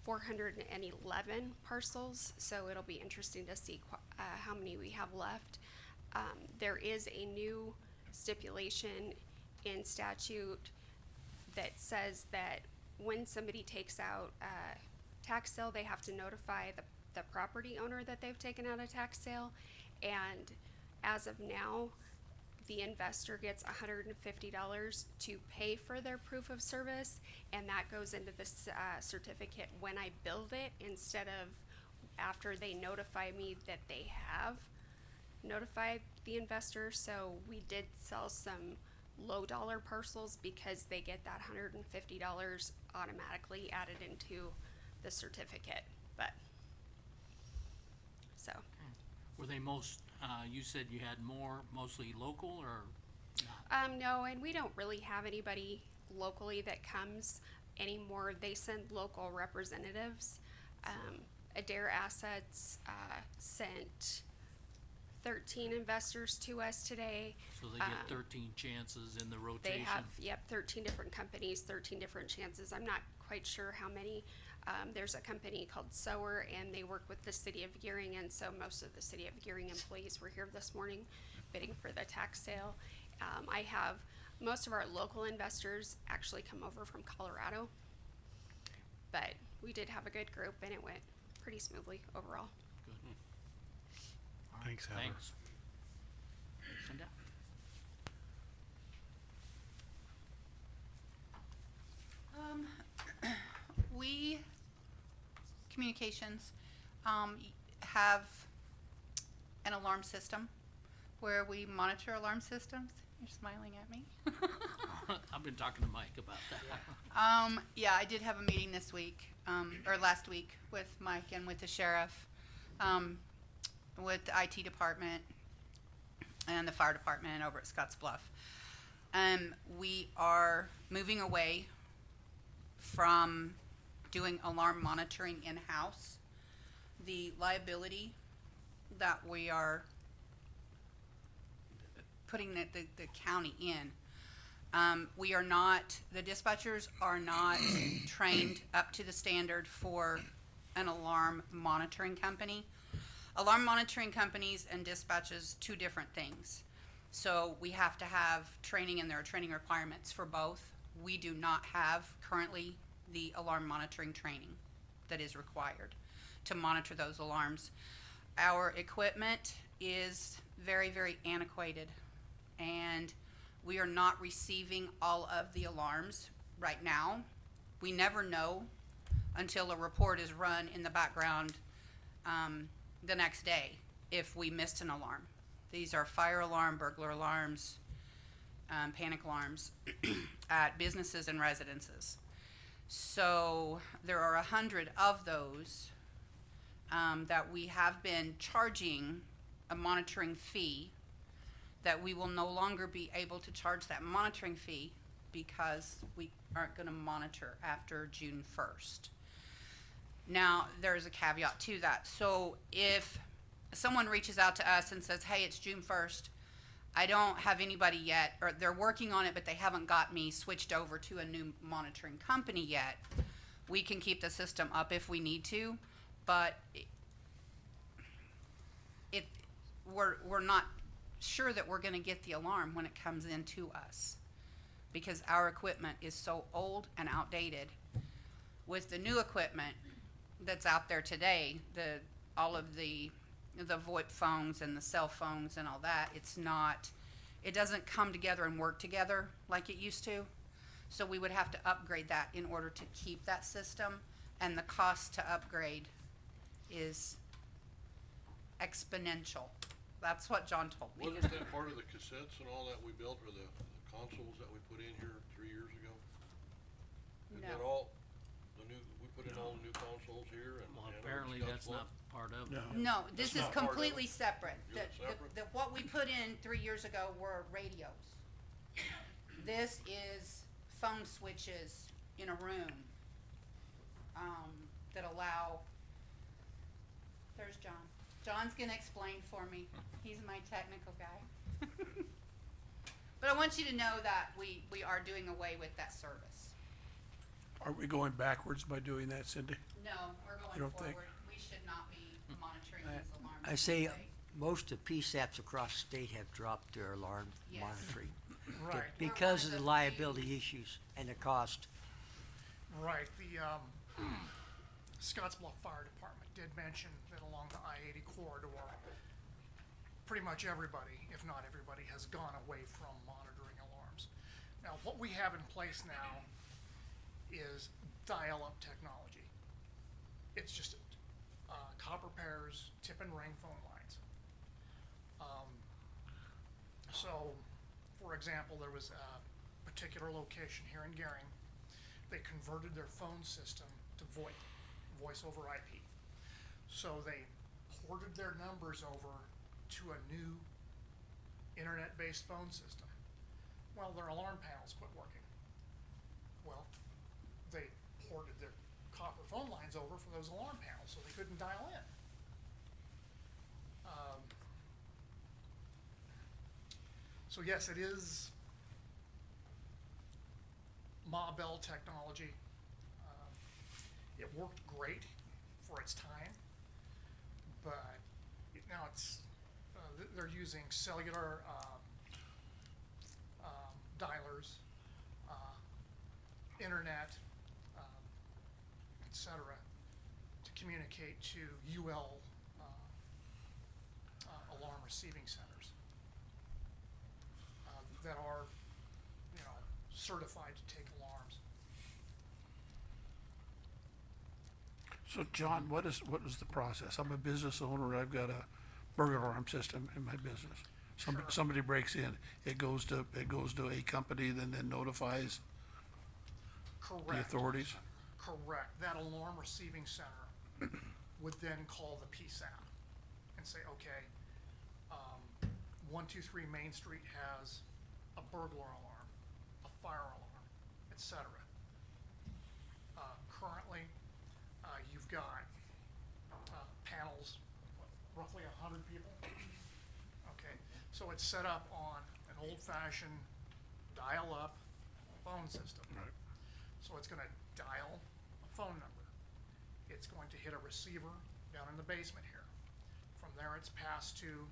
411 parcels. So it'll be interesting to see how many we have left. There is a new stipulation in statute that says that when somebody takes out a tax sale, they have to notify the property owner that they've taken out a tax sale. And as of now, the investor gets $150 to pay for their proof of service, and that goes into the certificate when I build it instead of after they notify me that they have notified the investor. So we did sell some low dollar parcels because they get that $150 automatically added into the certificate, but, so. Were they you said you had mostly local or not? No, and we don't really have anybody locally that comes anymore. They send local representatives. Adair Assets, sent 13 investors to us today. So they get 13 chances in the rotation? They have, 13 different companies, 13 different chances. I'm not quite sure how many. There's a company called Sower, and they work with the city of Gearing, and so most of the city of Gearing employees were here this morning bidding for the tax sale. I have most of our local investors actually come over from Colorado, but we did have a good group, and it went pretty smoothly overall. Good. All right, Thanks, Heather. Thanks. Cinda? We, communications, have an alarm system where we monitor alarm systems. You're smiling at me. I've been talking to Mike about that. Yeah, I did have a meeting this week, or last week with Mike and with the sheriff, with the IT department and the fire department over at Scotts Bluff. We are moving away from doing alarm monitoring in-house. The liability that we are putting the county in, we are not, the dispatchers are not trained up to the standard for an alarm monitoring company. Alarm monitoring companies and dispatches, two different things. So we have to have training, and there are training requirements for both. We do not have currently the alarm monitoring training that is required to monitor those alarms. Our equipment is very, very antiquated, and we are not receiving all of the alarms right now. We never know until a report is run in the background, the next day if we missed an alarm. These are fire alarm, burglar alarms, panic alarms at businesses and residences. So there are 100 of those that we have been charging a monitoring fee, that we will no longer be able to charge that monitoring fee because we aren't gonna monitor after June 1st. Now, there's a caveat to that. So if someone reaches out to us and says, hey, it's June 1st, I don't have anybody yet, or they're working on it, but they haven't got me switched over to a new monitoring company yet, we can keep the system up if we need to, but we're not sure that we're gonna get the alarm when it comes in to us, because our equipment is so old and outdated. With the new equipment that's out there today, all of the VoIP phones and the cell phones and all that, it doesn't come together and work together like it used to. So we would have to upgrade that in order to keep that system, and the cost to upgrade is exponential. That's what John told me. Wasn't that part of the cassettes and all that we built, or the consoles that we put in here 3 years ago? Isn't that No. all, we put in all the new consoles here and. Well, and apparently Scotts that's Bluff? not part of it. No, this is not part of it. completely separate. Is it separate? What we put in 3 years ago were radios. This is phone switches in a room, that allow, there's John. John's gonna explain for me. He's my technical guy. But I want you to know that we are doing away with that service. Are we going backwards by doing that, Cindy? No, we're You going don't think? forward. We should not be monitoring these alarms. I say today. most of PSAPs across the state have dropped their alarm Yes. monitoring. Right, Because of We're the one of the liability issues and the cost. right. The Scotts Bluff Fire Department did mention that along the I-80 corridor, pretty much everybody, if not everybody, has gone away from monitoring alarms. Now, what we have in place now is dial-up technology. It's just copper pairs, tip and ring phone lines. So, for example, there was a particular location here in Gering. They converted their phone system to VoIP, voice over IP. So they ported their numbers over to a new internet-based phone system. Well, their alarm panels quit working. Well, they ported their copper phone lines over for those alarm panels, so they couldn't dial in. So yes, it is Ma Bell technology. It worked great for its time, but now it's they're using cellular dialers, internet, etc., to communicate to UL alarm receiving centers that are, certified to take alarms. So John, what is the process? I'm a business owner, I've got a burglar alarm system in my business. Somebody breaks in, it goes to a company, then notifies the Correct. authorities? Correct. That alarm receiving center would then call the PSAP and say, okay, 123 Main Street has a burglar alarm, a fire alarm, etc. Currently, you've got panels, roughly 100 people. Okay, so it's set up on an old-fashioned dial-up phone system. Right. So it's gonna dial a phone number. It's going to hit a receiver down in the basement here. From there, it's passed to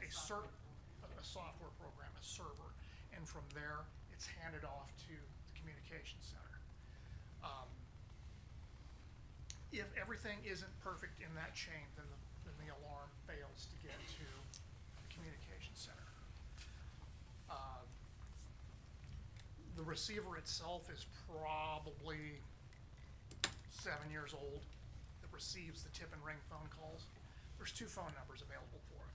a software program, a server, and from there, it's handed off to the communications center. If everything isn't perfect in that chain, then the alarm fails to get to the communications center. The receiver itself is probably 7 years old. The receives the tip and ring phone calls. There's 2 phone numbers available for it.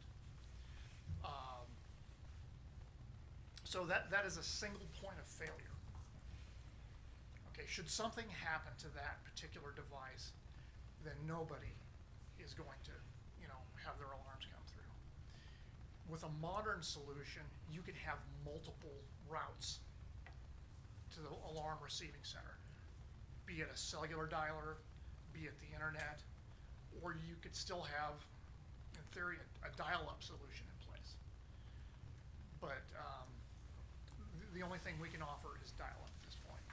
So that is a single point of failure. Okay, should something happen to that particular device, then nobody is going to, have their alarms come through. With a modern solution, you could have multiple routes to the alarm receiving center, be it a cellular dialer, be it the internet, or you could still have, in theory, a dial-up solution in place. But the only thing we can offer is dial-up at this point.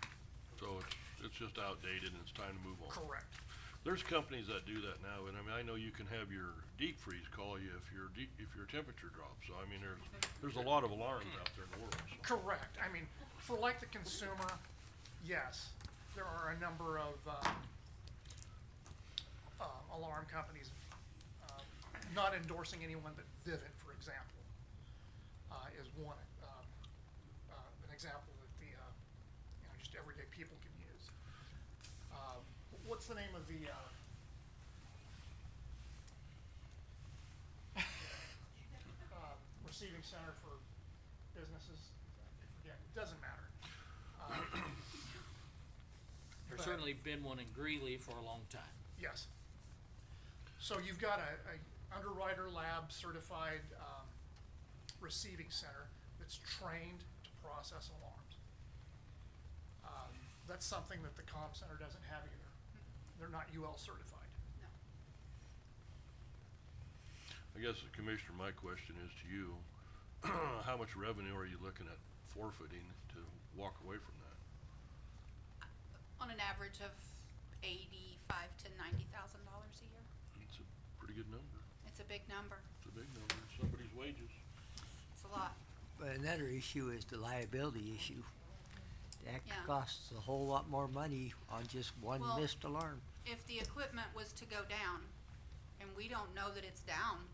So it's just outdated and it's time to move on. Correct. There's companies that do that now, and I mean, I know you can have your deep freeze call you if your temperature drops. So I mean, there's a lot of alarms out there in the world. So. Correct. I mean, for like the consumer, yes, there are a number of alarm companies, not endorsing anyone but Vivint, for example, is one, an example that just everyday people can use. What's the name of the, receiving center for businesses? I forget, it doesn't matter. There's But- certainly been one in Greeley for a long time. Yes. So you've got a Underwriter Lab certified receiving center that's trained to process alarms. That's something that the comm center doesn't have either. They're not UL certified. No. I guess, Commissioner, my question is to you, how much revenue are you looking at forfeiting to walk away from that? On an average of $85,000 to $90,000 a year. It's a pretty good number. It's a big number. It's a big number. It's somebody's wages. It's a lot. But another issue is the liability issue. That Yeah. costs a whole lot more money on just one Well- missed alarm. If the equipment was to go down, and we don't know that it's down,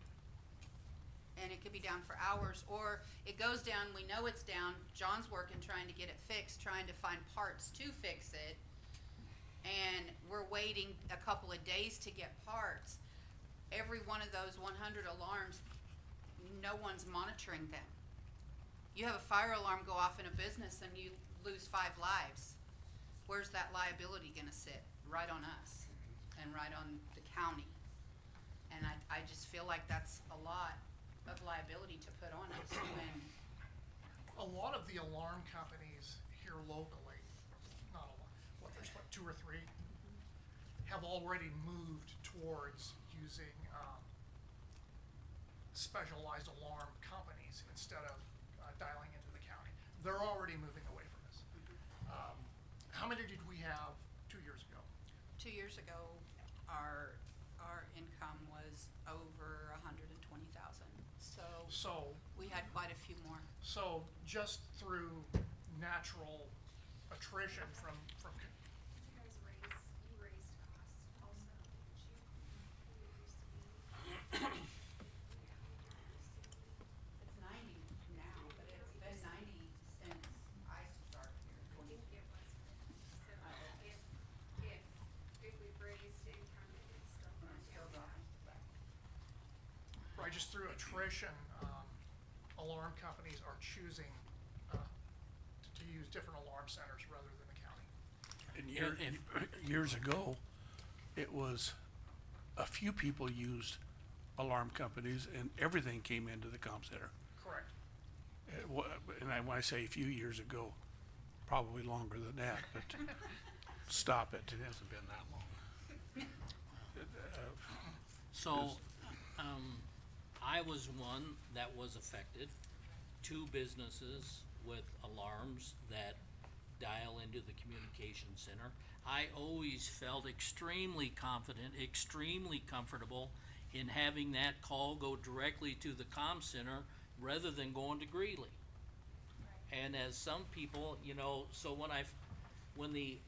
and it could be down for hours, or it goes down, we know it's down, John's working trying to get it fixed, trying to find parts to fix it, and we're waiting a couple of days to get parts. Every one of those 100 alarms, no one's monitoring them. You have a fire alarm go off in a business and you lose 5 lives. Where's that liability gonna sit? Right on us and right on the county. And I just feel like that's a lot of liability to put on us when, A lot of the alarm companies here locally, not a lot, there's 2 or 3, have already moved towards using specialized alarm companies instead of dialing into the county. They're already moving away from us. How many did we have 2 years ago? 2 years ago, our income was over 120,000. So, We had quite a few more. so just through natural attrition from Did you guys raised costs also, didn't you? It's 90 now, but it's been 90 since I started here. I think it was, so if we've raised income, it's still going down. Right, just through attrition, alarm companies are choosing to use different alarm centers rather than the county. And years ago, it was, a few people used alarm companies and everything came into the comm center. Correct. When I say a few years ago, probably longer than that, but stop it. It hasn't been that long. So, I was one that was affected. 2 businesses with alarms that dial into the communication center. I always felt extremely confident, extremely comfortable in having that call go directly to the comm center rather than going to Greeley. And as some people, so when the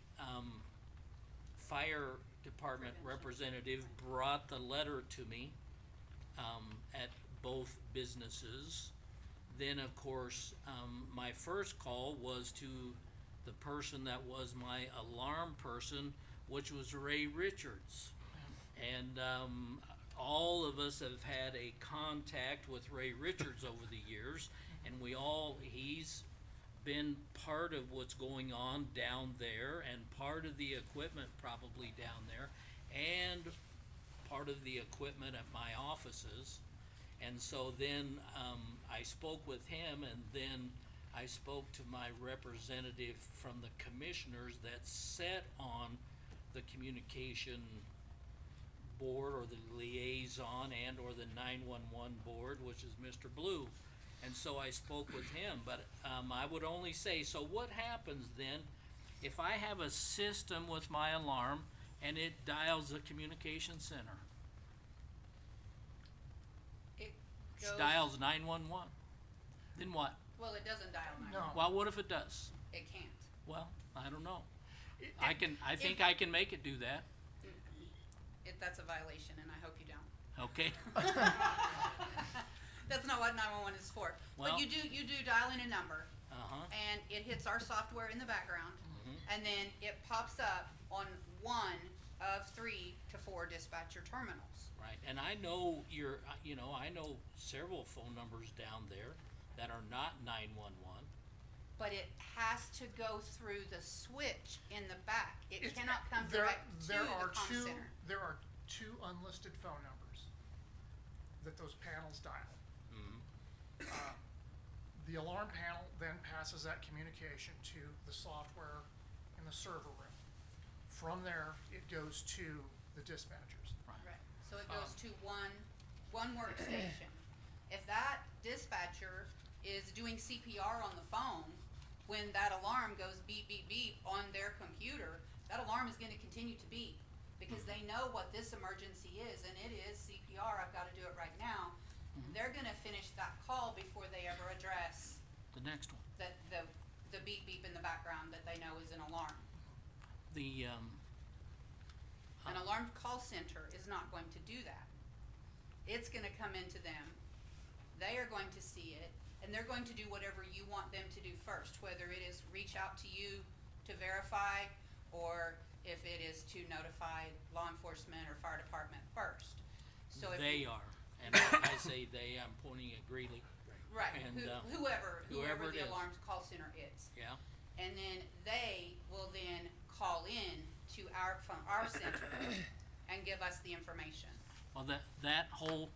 fire department representative brought the letter to me, at both businesses, then of course, my first call was to the person that was my alarm person, which was Ray Richards. And, all of us have had a contact with Ray Richards over the years, and he's been part of what's going on down there, and part of the equipment probably down there, and part of the equipment at my offices. And so then, I spoke with him, and then I spoke to my representative from the commissioners that sat on the communication board, or the liaison, and or the 911 board, which is Mr. Blue. And so I spoke with him, but I would only say, so what happens then if I have a system with my alarm and it dials the communication center? It goes, Dials 911. Then what? well, it doesn't dial No. 911. Well, what if it does? It can't. Well, I don't know. It- I think I can make it do that, That's a violation, and I hope you don't. okay? That's not what 911 is for. Well- But you do dial in a number, Uh-huh. and it hits our software in the background, and then it pops up on one of 3 to 4 dispatcher terminals. Right, and I know I know several phone numbers down there that are not 911. But it has to go through the switch in the back. It It's- cannot come there- direct to the there are comm two- center. There are 2 unlisted phone numbers that those panels dial. The alarm panel then passes that communication to the software in the server room. From there, it goes to the dispatchers. Right, so it goes to one workstation. If that dispatcher is doing CPR on the phone, when that alarm goes beep, beep, beep on their computer, that alarm is gonna continue to beep, because they know what this emergency is, and it is CPR, I've gotta do it right now. They're gonna finish that call before they ever address The next one. the beep, beep in the background that they know is an alarm. The, An alarm call center is not going to do that. It's gonna come into them, they are going to see it, and they're going to do whatever you want them to do first, whether it is reach out to you to verify, or if it is to notify law enforcement or fire department first. So if they are, and when I say they, I'm pointing at Greeley. Right, and, whoever whoever it the is. alarm call center is. Yeah, And then they will then call in to from our center and give us the information. well, that whole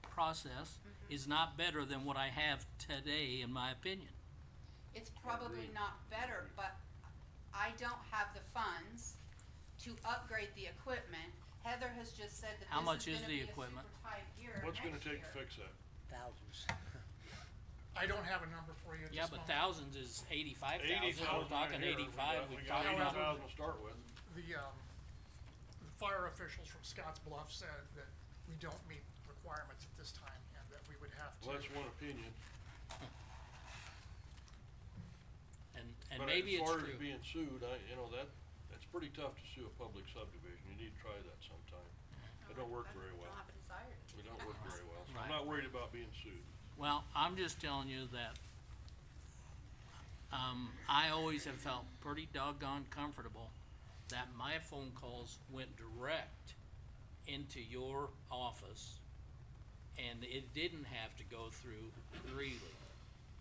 process is not better than what I have today, in my opinion. It's probably not better, but I don't have the funds to upgrade the equipment. Heather has just said that How this much is is gonna the be a equipment? super tight year What's gonna next take to year. fix that? Thousands. I don't have a number for you at Yeah, this but moment. thousands is 85,000, 80,000 we're talking right here. 85, We we're got talking about. 80,000 to start with. The fire officials from Scotts Bluff said that we don't meet requirements at this time, and that we would have to. Well, that's one opinion. And But maybe it's as far as true. being sued, that's pretty tough to sue a public subdivision. You need to try that sometime. It don't work very well. Don't have a desire to. It don't work very well. So Right. I'm not worried about being sued. Well, I'm just telling you that, I always have felt pretty doggone comfortable that my phone calls went direct into your office, and it didn't have to go through Greeley,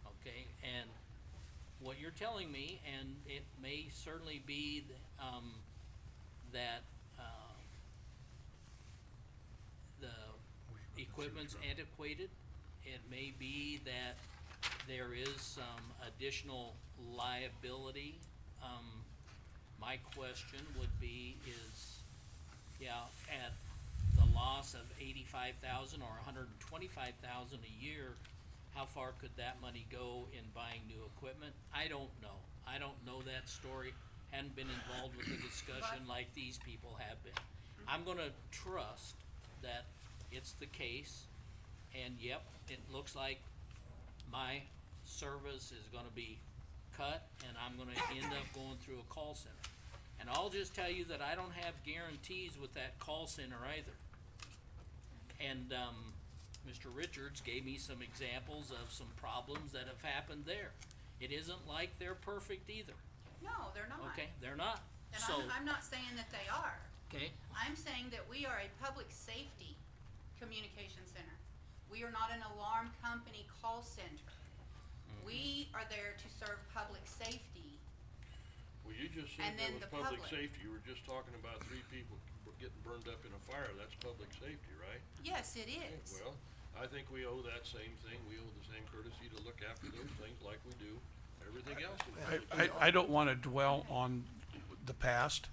okay? And what you're telling me, and it may certainly be, that, the equipment's antiquated. It may be that there is some additional liability. My question would be is, at the loss of 85,000 or 125,000 a year, how far could that money go in buying new equipment? I don't know. I don't know that story. Hadn't been involved with the discussion like these people have been. I'm gonna trust that it's the case, and yep, it looks like my service is gonna be cut, and I'm gonna end up going through a call center. And I'll just tell you that I don't have guarantees with that call center either. And, Mr. Richards gave me some examples of some problems that have happened there. It isn't like they're perfect either, No, they're not. okay? They're not. And So, I'm not saying that they are. Okay, I'm saying that we are a public safety communication center. We are not an alarm company call center. We are there to serve public safety. Well, you just And said there then was the public public. safety, you were just talking about 3 people getting burned up in a fire, that's public safety, right? Yes, it is. Well, I think we owe that same thing, we owe the same courtesy to look after those things like we do everything else in public. I don't wanna dwell on the past,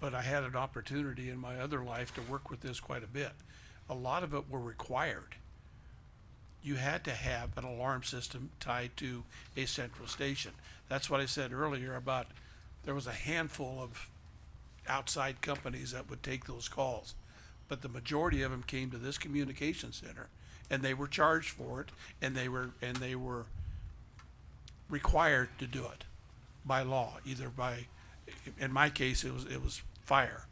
but I had an opportunity in my other life to work with this quite a bit. A lot of it were required. You had to have an alarm system tied to a central station. That's what I said earlier about, there was a handful of outside companies that would take those calls. But the majority of them came to this communication center, and they were charged for it, and they were required to do it by law, either by, in my case, it was fire.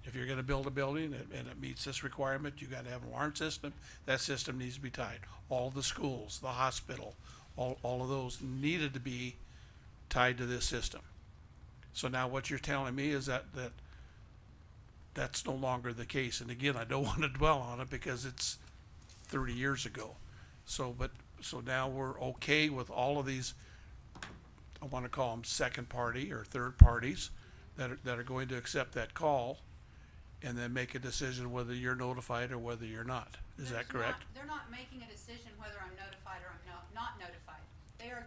If you're gonna build a building and it meets this requirement, you gotta have an alarm system, that system needs to be tied. All the schools, the hospital, all of those needed to be tied to this system. So now what you're telling me is that's no longer the case, and again, I don't wanna dwell on it because it's 30 years ago. So now we're okay with all of these, I wanna call them second party or third parties that are going to accept that call and then make a decision whether you're notified or whether you're not. Is that correct? They're not making a decision whether I'm notified or I'm not notified.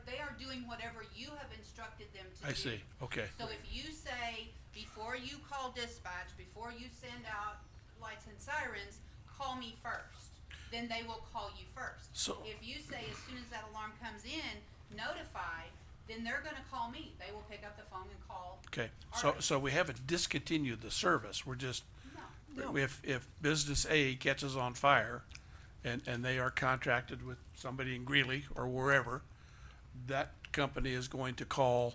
They are doing whatever you have instructed them to do. I see, okay. So if you say, before you call dispatch, before you send out lights and sirens, call me first, then they will call you first. So- If you say, as soon as that alarm comes in, notify, then they're gonna call me. They will pick up the phone and call. Okay, Alright. so we haven't discontinued the service, we're just, if business A catches on fire and they are contracted with somebody in Greeley or wherever, that company is going to call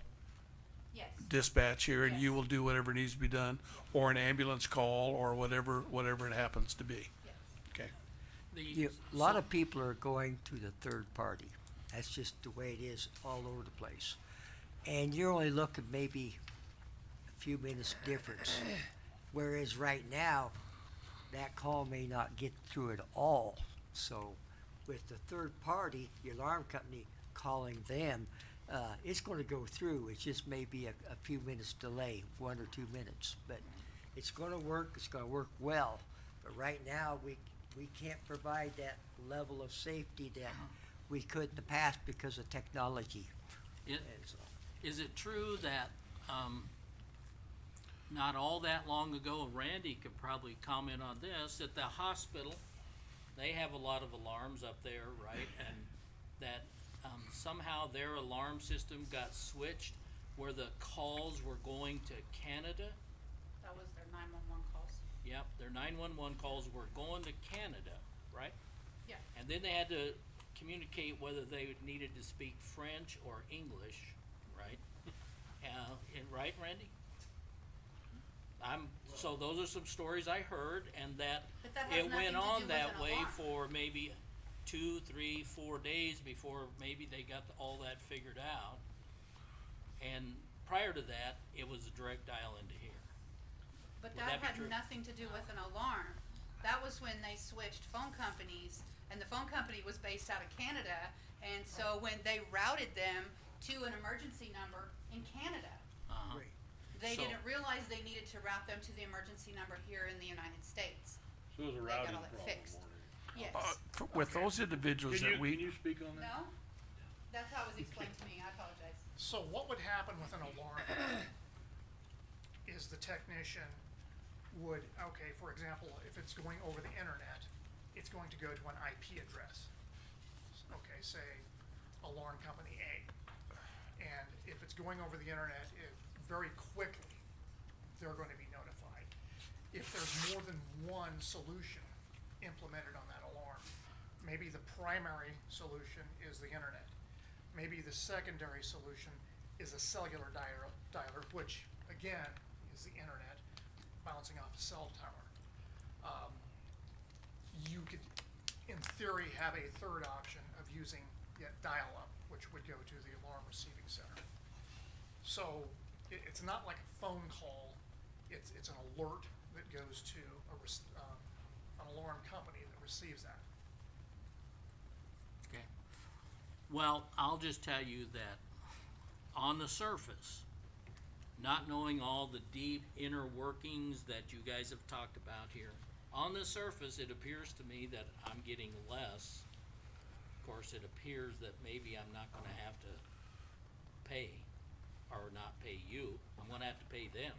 Yes. dispatch here and you Yes. will do whatever needs to be done, or an ambulance call, or whatever it happens to be. Yes. Okay, A lot of people are going to the third party. That's just the way it is all over the place. And you're only looking maybe a few minutes difference. Whereas right now, that call may not get through at all. So with the third party, the alarm company calling them, it's gonna go through. It's just maybe a few minutes delay, 1 or 2 minutes. But it's gonna work well. But right now, we can't provide that level of safety that we could in the past because of technology. It- And so- is it true that, not all that long ago, Randy could probably comment on this, at the hospital, they have a lot of alarms up there, right? And that, somehow their alarm system got switched where the calls were going to Canada. That was their 911 calls. Yep, their 911 calls were going to Canada, right? Yeah. And then they had to communicate whether they needed to speak French or English, right? Right, Randy? So those are some stories I heard, and that But that has it nothing went to do on with that an way alarm. for maybe 2, 3, 4 days before maybe they got all that figured out. And prior to that, it was a direct dial into here. But Would that that be had true? nothing to do with an alarm. That was when they switched phone companies, and the phone company was based out of Canada, and so when they routed them to an emergency number in Canada, Uh-huh. Right. they So- didn't realize they needed to route them to the emergency number here in the United States. So it was a They got routing all that problem, fixed. wasn't it? Yes. with those individuals Can that you we, speak on that? No? That's how it was explained to me, I apologize. So what would happen with an alarm is the technician would, okay, for example, if it's going over the internet, it's going to go to an IP address. Okay, say alarm company A. And if it's going over the internet, very quickly, they're going to be notified. If there's more than one solution implemented on that alarm, maybe the primary solution is the internet. Maybe the secondary solution is a cellular dialer, which again is the internet bouncing off a cell tower. You could, in theory, have a third option of using yet dial-up, which would go to the alarm receiving center. So it's not like a phone call it's an alert that goes to an alarm company that receives that. Okay. Well, I'll just tell you that on the surface, not knowing all the deep inner workings that you guys have talked about here, on the surface, it appears to me that I'm getting less. Of course, it appears that maybe I'm not gonna have to pay, or not pay you, I'm gonna have to pay them.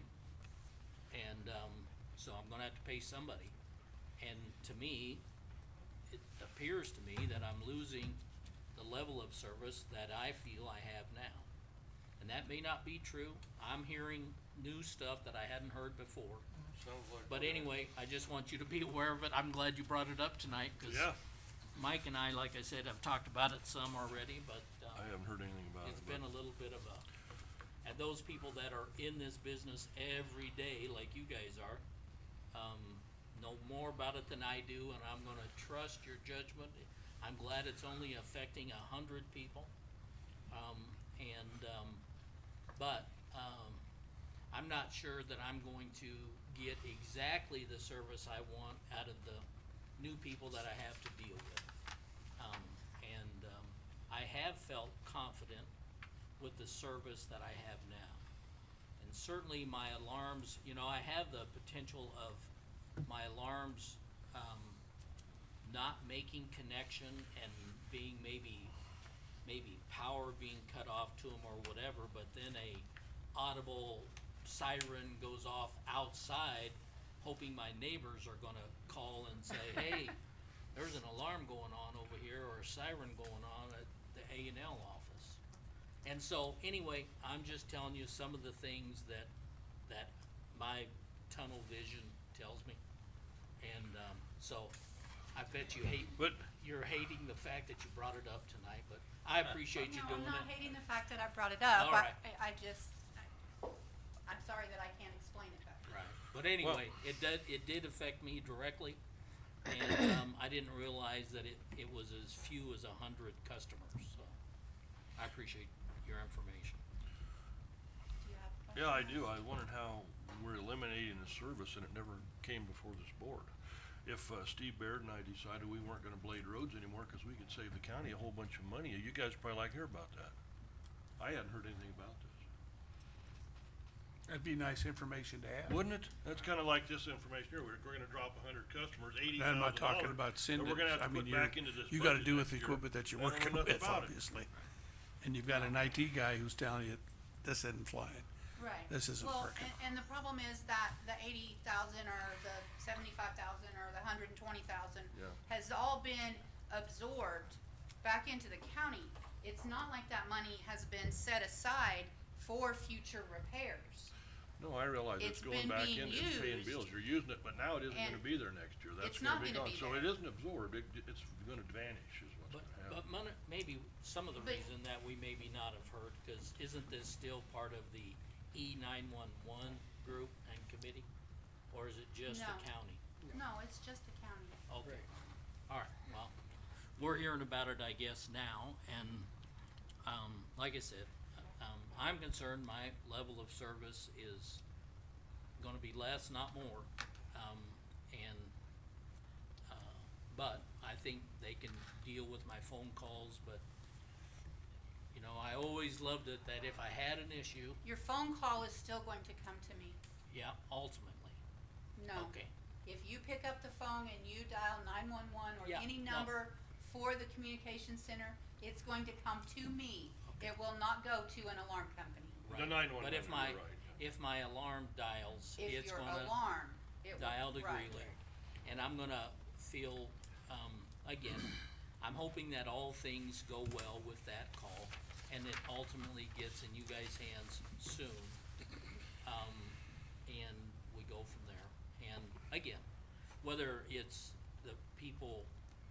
And, so I'm gonna have to pay somebody. And to me, it appears to me that I'm losing the level of service that I feel I have now. And that may not be true. I'm hearing new stuff that I hadn't heard before. Sounds like. But anyway, I just want you to be aware of it. I'm glad you brought it up tonight, cause Yeah, Mike and I, like I said, have talked about it some already, but, I haven't heard anything about it. it's been but- a little bit of a, and those people that are in this business every day, like you guys are, know more about it than I do, and I'm gonna trust your judgment. I'm glad it's only affecting 100 people. But I'm not sure that I'm going to get exactly the service I want out of the new people that I have to deal with. I have felt confident with the service that I have now. And certainly my alarms, you know, I have the potential of my alarms, not making connection and being maybe power being cut off to them or whatever, but then a audible siren goes off outside, hoping my neighbors are gonna call and say, hey, there's an alarm going on over here, or a siren going on at the A&L office. And so, anyway, I'm just telling you some of the things that my tunnel vision tells me. And, so, I bet you you're hating the fact that you brought it up tonight, but I appreciate you doing it. No, I'm not hating the fact that I brought it up. All right. I'm sorry that I can't explain it better. Right, but anyway, it did affect me directly, and, I didn't realize that it was as few as 100 customers, so I appreciate your information. Do you have a question? Yeah, I do. I wondered how we're eliminating the service and it never came before this board. If, Steve Baird and I decided we weren't gonna blade roads anymore, cause we could save the county a whole bunch of money, you guys probably like to hear about that. I hadn't heard anything about this. That'd be nice information to have. Wouldn't it? That's kinda like this information here. We're gonna drop 100 customers, $80,000. I'm not talking about And we're gonna Cindas. I have to mean, put back into this you gotta budget do with next the year. equipment that you're I don't know working nothing with, about it. obviously. And you've got an IT guy who's telling you, this isn't flying. Right. This isn't Well, working. and the problem is that the 80,000 or the 75,000 or the 120,000 Yeah. has all been absorbed back into the county. It's not like that money has been set aside for future repairs. No, I realize it's It's going been back being in and paying used. bills. You're using it, but now it isn't gonna And be there next year. That's it's gonna not be gonna gone. be So there. it isn't absorbed. It's gonna vanish is what's But, gonna happen. but maybe some of the But- reason that we maybe not have heard, cause isn't this still part of the E911 group and committee? Or is it just the No. county? No, it's just the county. Okay, alright, well, we're hearing about it, I guess, now, and, like I said, I'm concerned my level of service is gonna be less, not more, but I think they can deal with my phone calls, but, you know, I always loved it that if I had an issue, Your phone call is still going to come to me. yeah, ultimately, No. okay, If you pick up the phone and you dial 911 or Yeah, any no. number for the communication center, it's going to come to me. It will not go to an alarm company. The right. 911, But you're right. if my alarm dials, If it's your gonna alarm, it will. dial the right. relay. And I'm gonna feel, again, I'm hoping that all things go well with that call and it ultimately gets in you guys' hands soon. And we go from there. And again, whether it's the people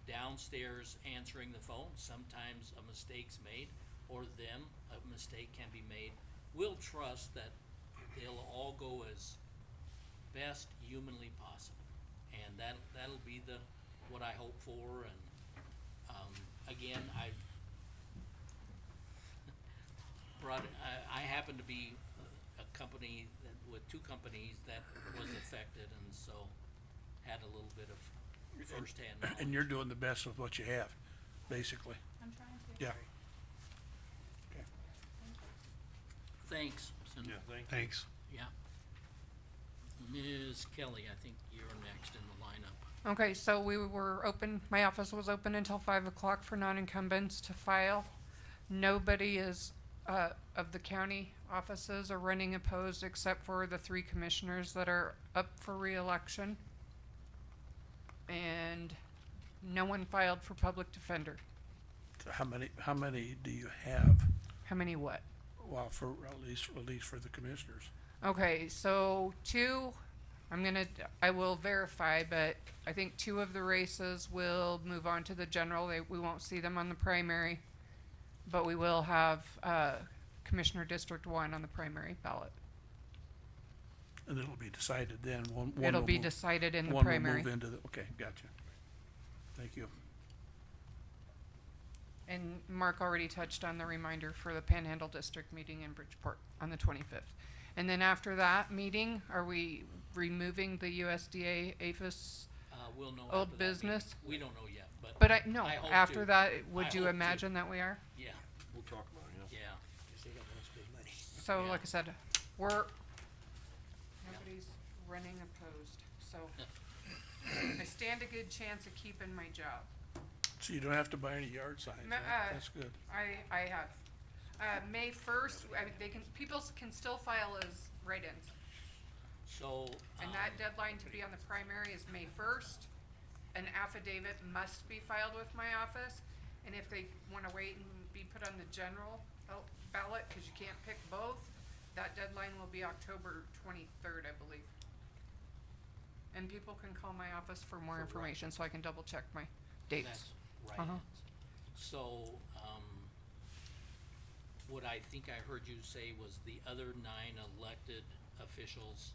downstairs answering the phone, sometimes a mistake's made, or them, a mistake can be made. We'll trust that they'll all go as best humanly possible. And that'll be what I hope for, and, again, I happen to be a company that, with two companies that was affected, and so had a little bit of firsthand knowledge. And you're doing the best with what you have, basically. I'm trying to. Yeah. Thanks, Cindy. Yeah, thank you. Thanks. Yeah. Ms. Kelly, I think you're next in the lineup. Okay, so we were open, my office was open until 5 o'clock for non-incumbents to file. Nobody is, of the county offices are running opposed except for the 3 commissioners that are up for reelection. And no one filed for public defender. So how many do you have? How many what? Well, for, at least for the commissioners. Okay, so 2, I will verify, but I think 2 of the races will move on to the general. We won't see them on the primary, but we will have, Commissioner District 1 on the primary ballot. And it'll be decided then, one It'll will be move- decided in the one will primary. move into the, okay, gotcha. Thank you. And Mark already touched on the reminder for the Panhandle District meeting in Bridgeport on the 25th. And then after that meeting, are we removing the USDA APHIS? We'll know Old after that meeting. business? We don't know yet, but. But no, I hope after to. that, I would you hope to. imagine that we are? Yeah, We'll talk about it, yeah. yeah. Cause they don't want to spend money. So Yeah. like I said, nobody's running opposed, so I stand a good chance of keeping my job. So you don't have to buy any yard signs, that's good. I have. May 1st, people can still file as write-ins. So, And that deadline to be on the primary is May 1st. An affidavit must be filed with my office. And if they wanna wait and be put on the general ballot, cause you can't pick both, that deadline will be October 23rd, I believe. And people can call my office for more information, so I can double check my dates. that's right. Uh-huh. So, what I think I heard you say was the other 9 elected officials,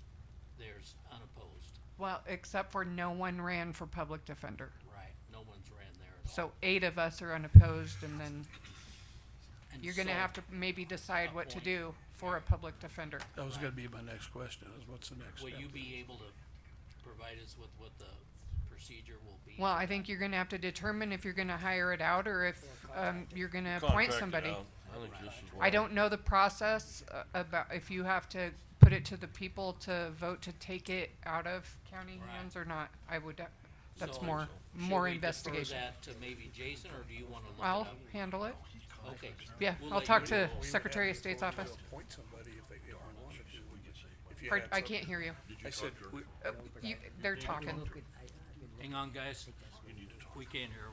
there's unopposed. Well, except for no one ran for public defender. Right, no one's ran there at all. So 8 of us are unopposed, and then And you're gonna so- have to maybe decide what to appoint- do for a public defender. That was gonna be my next question, is what's the next step? Will you be able to provide us with what the procedure will be? Well, for I that? think you're gonna have to determine if you're gonna hire it out or if, you're gonna appoint Contract it somebody. out. I think this is I why. don't know the process, about if you have to put it to the people to vote to take it out of county Right. hands or not. I would, that's So, more, should more we investigation. defer that to maybe Jason, or do you wanna look it I'll up? handle it. Okay. Yeah, we'll I'll let talk you to know. Secretary of State's office. Appoint somebody if we wanted to. If you Pardon, had I something. can't hear you. I said, They're talking. Hang on, guys. We can't hear.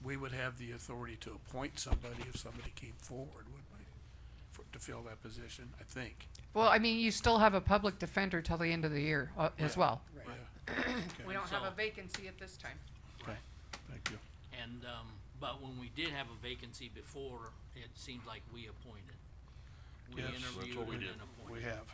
we would have the authority to appoint somebody if somebody came forward, wouldn't we? To fill that position, I think. Well, I mean, you still have a public defender till the end of the year, as well. Right. Yeah. We don't have a So- vacancy at this time. Okay, thank you. And, but when we did have a vacancy before, it seemed like we appointed. We Yes, that's interviewed what we and did. then appointed. We have.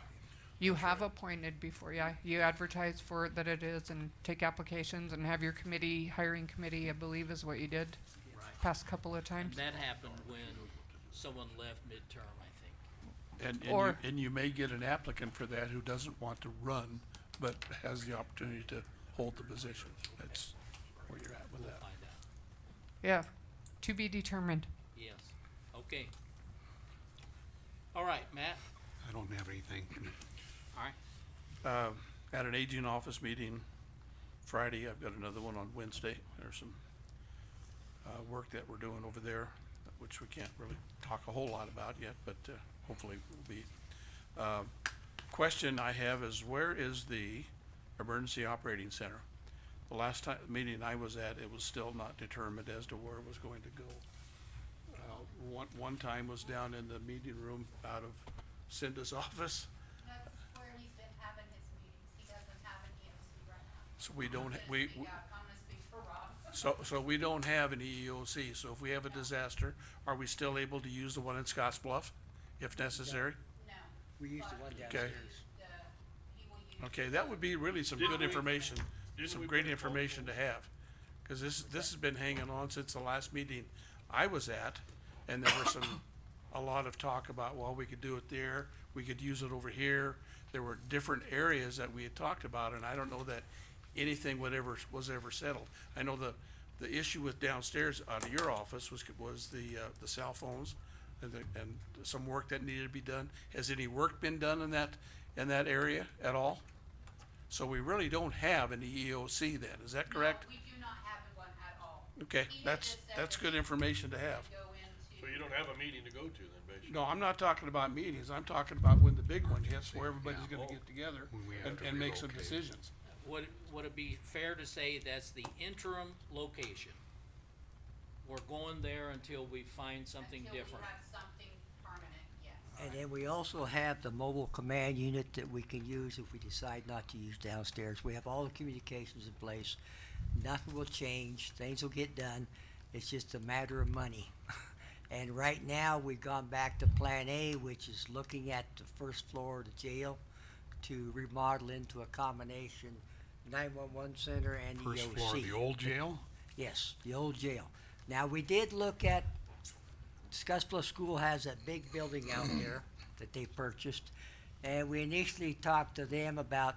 You have appointed before, yeah. You advertise for it that it is and take applications and have your committee, hiring committee, I believe is what you did Right. past couple of And times. that happened when someone left midterm, I think. Or- And you may get an applicant for that who doesn't want to run, but has the opportunity to hold the position. That's where you're at with We'll that. find out. Yeah, to be determined. Yes, okay. All right, Matt, I don't have anything. all right. At an aging office meeting Friday, I've got another one on Wednesday. There's some, work that we're doing over there, which we can't really talk a whole lot about yet, but, hopefully will be. Question I have is, where is the emergency operating center? The last time, meeting I was at, it was still not determined as to where it was going to go. One time was down in the meeting room out of Cinda's office, That's where he's been having his meetings. He doesn't have an EOC right now. so we don't, I'm we, gonna speak for Rob. so we don't have an EEOC, so if we have a disaster, are we still able to use the one in Scotts Bluff, if necessary? No. We used the one Okay. downstairs. He will use. Okay, that would be really some Didn't good we- information, didn't some we great put a vote information to have. Cause this has been hanging on since the last meeting I was at, and there were some a lot of talk about, well, we could do it there, we could use it over here. There were different areas that we had talked about, and I don't know that anything was ever settled. I know the issue with downstairs out of your office was the cell phones and some work that needed to be done. Has any work been done in that area at all? So we really don't have any EOC then, is that correct? No, we do not have one at all. Okay, He had that's just said that good he information to have. could go into- So you don't have a meeting to go to then, basically? No, I'm not talking about meetings, I'm talking about when the big one hits, where everybody's gonna Oh. get together When we have to and make some relocate. decisions. Would it be fair to say that's the interim location? We're going there until we find something different. Until we have something permanent, yes. And then we also have the mobile command unit that we can use if we decide not to use downstairs. We have all the communications in place. Nothing will change, things will get done. It's just a matter of money. And right now, we've gone back to Plan A, which is looking at the first floor of the jail to remodel into a combination 911 center and EOC. First floor of the old jail? Yes, the old jail. Now, we did look at, Scotts Bluff School has that big building out there that they purchased, and we initially talked to them about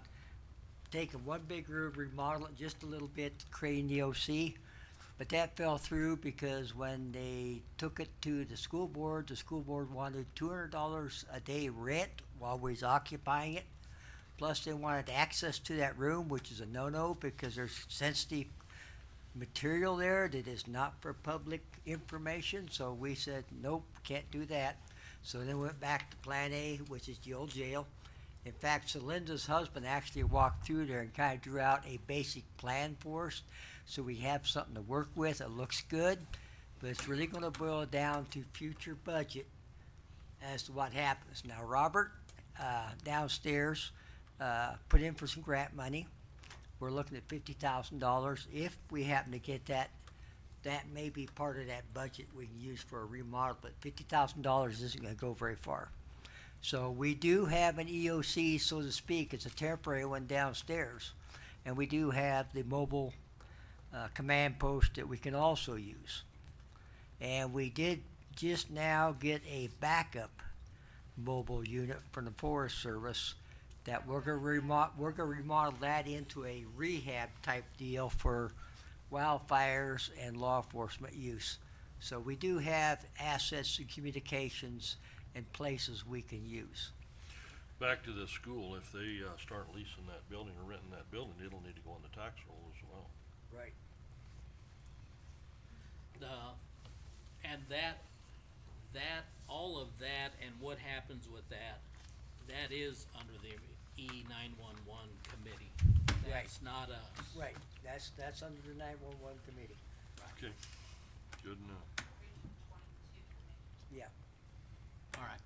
taking one big room, remodel it just a little bit, creating the OC, but that fell through because when they took it to the school board wanted $200 a day rent while we was occupying it, plus they wanted access to that room, which is a no-no because there's sensitive material there that is not for public information, so we said, nope, can't do that. So then we went back to Plan A, which is the old jail. In fact, Celinda's husband actually walked through there and kind of drew out a basic plan for us, so we have something to work with. It looks good, but it's really gonna boil down to future budget as to what happens. Now, Robert, downstairs, put in for some grant money. We're looking at $50,000. If we happen to get that, that may be part of that budget we can use for a remodel, but $50,000 isn't gonna go very far. So we do have an EOC, so to speak. It's a temporary one downstairs. And we do have the mobile command post that we can also use. And we did just now get a backup mobile unit from the Forest Service that we're gonna remodel that into a rehab type deal for wildfires and law enforcement use. So we do have assets and communications and places we can use. Back to the school, if they, start leasing that building or renting that building, it'll need to go on the tax roll as well. Right. And all of that and what happens with that is under the E911 committee. That's not us. Right, that's under the 911 committee. Okay, good enough. Yeah. All right.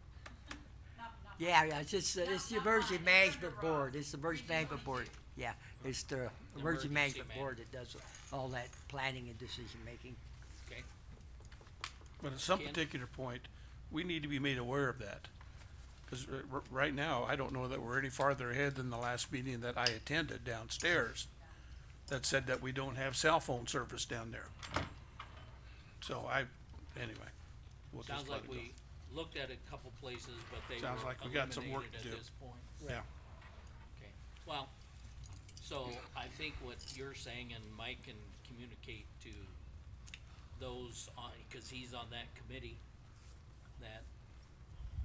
Yeah, it's just, it's the emergency management board, it's the emergency management board. Yeah, it's the emergency management board that does all that planning and decision making. Okay. But at some Ken? particular point, we need to be made aware of that. Cause right now, I don't know that we're any farther ahead than the last meeting that I attended downstairs that said that we don't have cell phone service down there. So anyway, we'll just Sounds let like it go. we looked at a couple places, but they Sounds were like we got some work eliminated to at do. this point. Yeah, Okay, well, so I think what you're saying, and Mike can communicate to those on, cause he's on that committee, that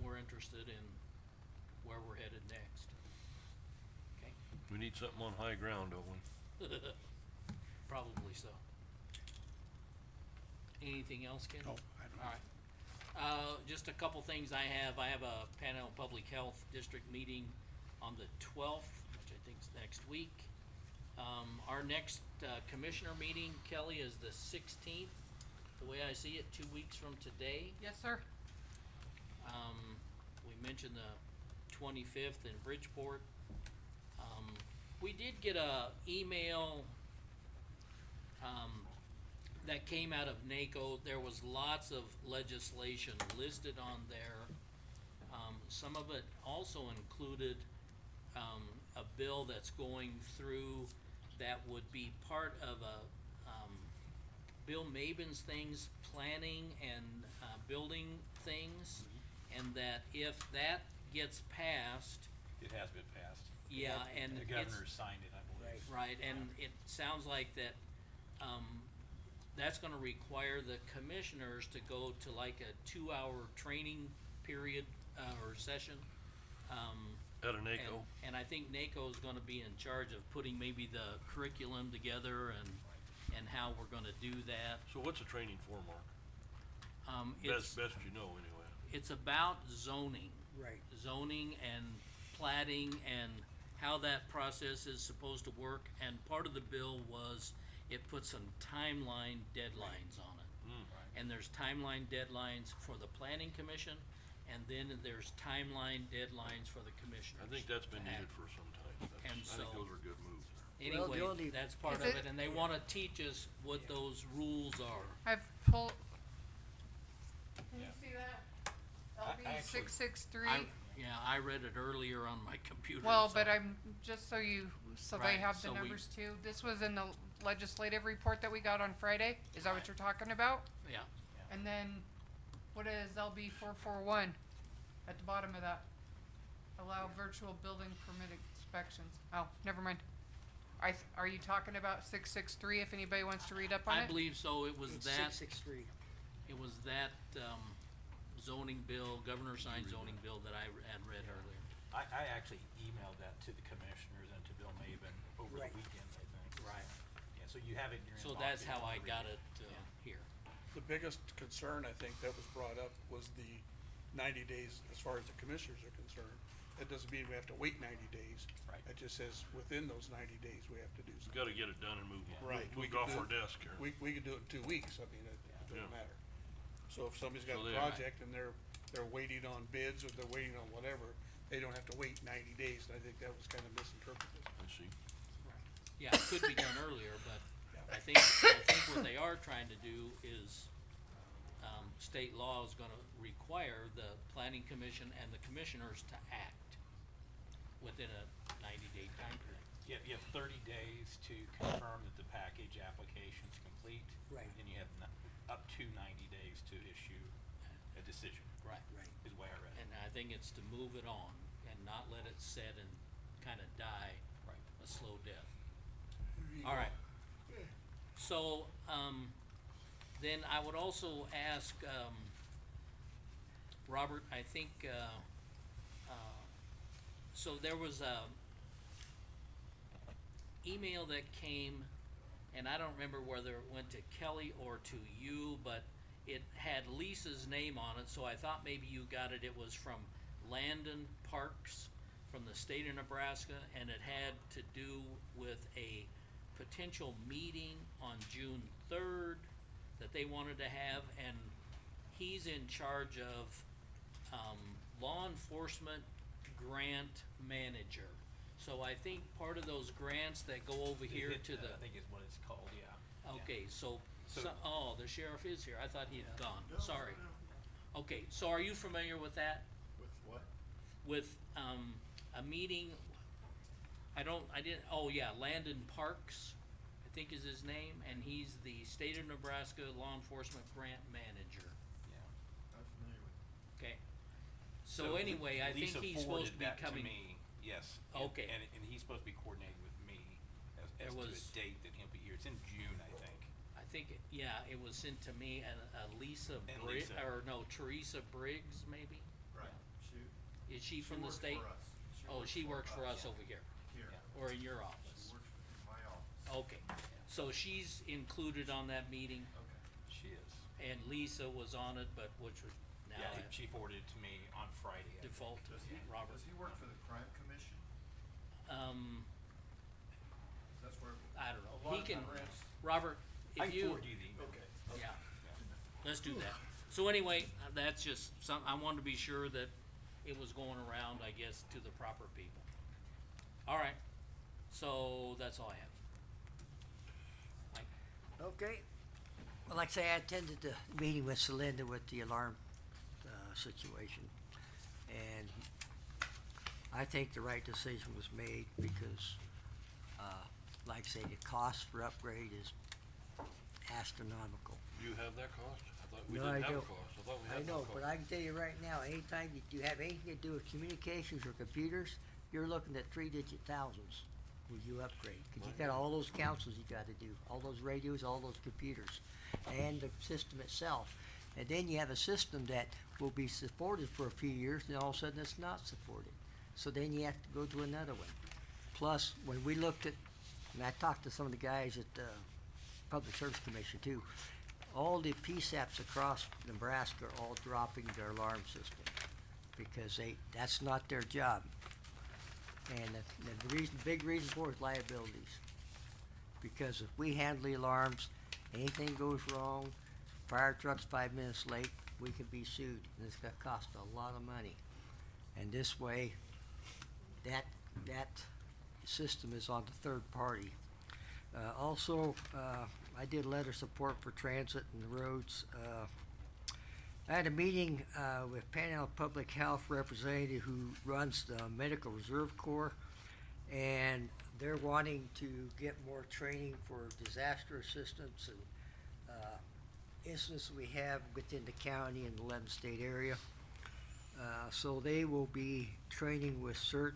we're interested in where we're headed next. Okay, We need something on high ground, don't we? probably so. Anything else, Ken? oh, I don't know. Alright. Just a couple things I have a Panhandle Public Health District meeting on the 12th, which I think is next week. Our next, commissioner meeting, Kelly, is the 16th, the way I see it, 2 weeks from today. Yes, sir. We mentioned the 25th in Bridgeport. We did get a email, that came out of NACO. There was lots of legislation listed on there. Some of it also included, a bill that's going through that would be part of Bill Mabin's things, planning and, building things. and that if that gets passed, It has been passed. yeah, and The it's, governor signed it, I believe. right, and it sounds like that, that's gonna require the commissioners to go to like a 2-hour training period, or session. At a NACO. And I think NACO's gonna be in charge of putting maybe the curriculum together and how we're gonna do that. So what's the training for, Mark? It's, Best you know, anyway. it's about zoning. Right. Zoning and platting and how that process is supposed to work, and part of the bill was, it put some timeline deadlines on it. And there's timeline deadlines for the planning commission, and then there's timeline deadlines for the commissioners. I think that's been to needed act. for some time. And I think so- those are good moves there. Well, the Anyway, only- that's part Is of it- it, and they wanna teach us what those rules are. I've pulled. Can you see that? I LB actually- 663. Yeah, I read it earlier on my computer. Well, so- but I'm, just so you, so they Right, have the so we- numbers too. This was in the legislative report that we got on Friday. Is that what you're talking about? Yeah, And then, what is LB 441 at the bottom of that? Allow virtual building permit inspections. Oh, never mind. Are you talking about 663 if anybody wants to read up on it? I believe so, it was It's that, 663. it was that, zoning bill, governor signed zoning bill that I had read earlier. I actually emailed that to the commissioners and to Bill Maven over the Right. weekend, I think. Right. Yeah, so you have it in your So inbox that's if you how I wanna read got it, here. The biggest concern, I think, that was brought up was the 90 days as far as the commissioners are concerned. That doesn't mean we have to wait 90 days. Right. It just says within those 90 days, we have to do We something. gotta get it done and move, Right, we move can off do our it. desk here. We could do it in 2 weeks, I mean, it Yeah. doesn't matter. So if somebody's got So a they- project and they're waiting on bids or they're waiting on whatever, they don't have to wait 90 days, and I think that was kind of misinterpreted. I see. Yeah, it could be done earlier, but I think what they are trying to do is, state law is gonna require the planning commission and the commissioners to act within a 90-day time period. You have 30 days to confirm that the package application's complete. Right. And you have up to 90 days to issue a decision, Right. Right. is the way I read it. And I think it's to move it on and not let it set and kinda die Right. a slow death. All right. So, then I would also ask, Robert, I think, so there was a email that came, and I don't remember whether it went to Kelly or to you, but it had Lisa's name on it, so I thought maybe you got it. It was from Landon Parks from the state of Nebraska, and it had to do with a potential meeting on June 3rd that they wanted to have, and he's in charge of, law enforcement grant manager. So I think part of those grants that go over here It- to the, I think is what it's called, yeah. okay, so, So- oh, the sheriff is here, I thought he had gone, sorry. Okay, so are you familiar with that? With what? With, a meeting, oh yeah, Landon Parks, I think is his name, and he's the state of Nebraska law enforcement grant manager, Yeah. I'm familiar with okay? So anyway, I think Lisa he's supposed to be forwarded that coming. me, yes. Okay. And he's supposed to be coordinating with me There as to was- a date that he'll be here. It's in June, I think. I think, yeah, it was sent to me and, Lisa And Briggs, Lisa. or no, Teresa Briggs, maybe? Right, Is she from the state? Oh, she works for us over here, here. or in your office? Works in my office. Okay, so she's included on that meeting, Okay. She is. and Lisa was on it, but which was now Yeah, at she forwarded it to me on Friday. I think. default, Robert. Does he work for the crime commission? That's where. I don't a know, lot he of can, time rents- Robert, I if can you, forward you the email. Okay. yeah, let's do that. So anyway, that's just I wanted to be sure that it was going around, I guess, to the proper people. All right, so that's all I have. Mike? Okay. Well, like I say, I attended the meeting with Celinda with the alarm, situation. And I think the right decision was made because, like I say, the cost for upgrade is astronomical. You have that cost? I thought we No, didn't I have a don't. cost. I thought we I had no know, cost. but I can tell you right now, anytime you have anything to do with communications or computers, you're looking at 3-digit thousands when you upgrade. Cause you got all those councils you gotta do, all those radios, all those computers, and the system itself. And then you have a system that will be supported for a few years, and all of a sudden it's not supported. So then you have to go to another one. Plus, when we looked at, and I talked to some of the guys at the Public Service Commission too, all the PSAPs across Nebraska are all dropping their alarm system because that's not their job. And the big reason for it is liabilities. Because if we handle the alarms, anything goes wrong, fire truck's 5 minutes late, we can be sued, and it's gonna cost a lot of money. And this way, that system is on the third party. Also, I did letter support for transit and the roads. I had a meeting with Panhandle Public Health representative who runs the Medical Reserve Corps, and they're wanting to get more training for disaster assistance and incidents we have within the county and the 11 state area. So they will be training with CERT,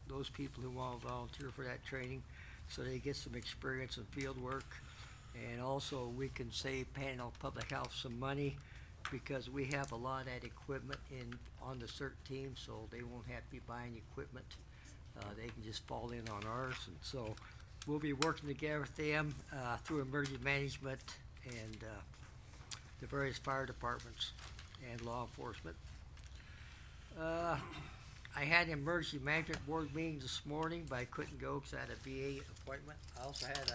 those people who want to volunteer for that training, so they get some experience in field work. And also we can save Panhandle Public Health some money because we have a lot of that equipment on the CERT team, so they won't have to be buying equipment. They can just fall in on ours, and so we'll be working together with them through emergency management and the various fire departments and law enforcement. I had an emergency management board meeting this morning, but I couldn't go because I had a VA appointment. I also had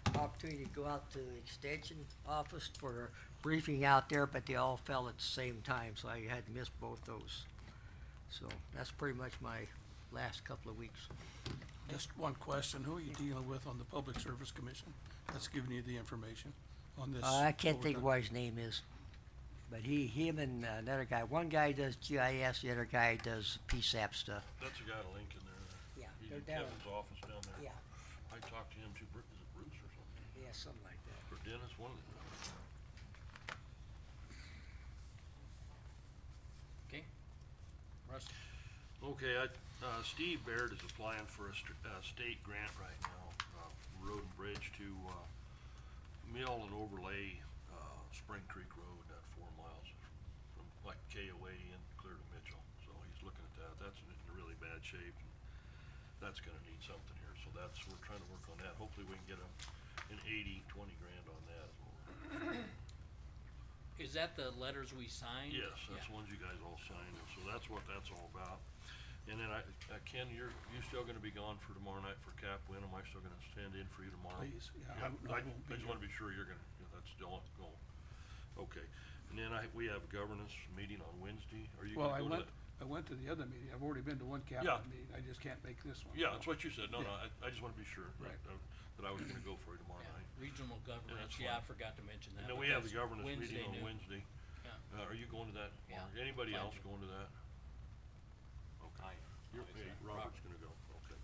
an opportunity to go out to the extension office for a briefing out there, but they all fell at the same time, so I had to miss both those. So that's pretty much my last couple of weeks. Just one question, who are you dealing with on the Public Service Commission that's giving you the information on this? I can't think of overtime? what his name is, but him and another guy, one guy does GIS, the other guy does PSAP stuff. That's the guy to Lincoln there. Yeah, He's they're in down. Kevin's office down there. Yeah, I talked to him too, is it Bruce or something? yeah, something like that. Or Dennis, one of them. Okay. Russ? Okay, Steve Baird is applying for a state grant right now, road and bridge to, mill and overlay, Spring Creek Road, that 4 miles from like KOA and clear to Mitchell. So he's looking at that. That's in really bad shape, and that's gonna need something here. So we're trying to work on that. Hopefully we can get an 20 grand on that as well. Is that the letters we signed? Yes, that's Yeah. the ones you guys all signed, and so that's what that's all about. And then Ken, you still gonna be gone for tomorrow night for Cap Win? Am I still gonna stand in for you tomorrow? Please, yeah, Yeah, I won't be I just wanna be sure that's still going. Okay, and then we have governance meeting on Wednesday. Are you Well, gonna go to that? I went to the other meeting, I've already been to one Yeah. cabinet meeting, I just can't make this one. Yeah, so- that's what you said. No, Yeah. I just wanna be sure Right. that I was gonna go for you tomorrow Yeah, night. regional governance, that's yeah, I fine. forgot to mention that. And then but we have the that's governance meeting Wednesday on noon. Wednesday. Yeah. Are you going to that? Yeah, Mark? Anybody plan else to. going to that? Okay. Robert's gonna go, okay.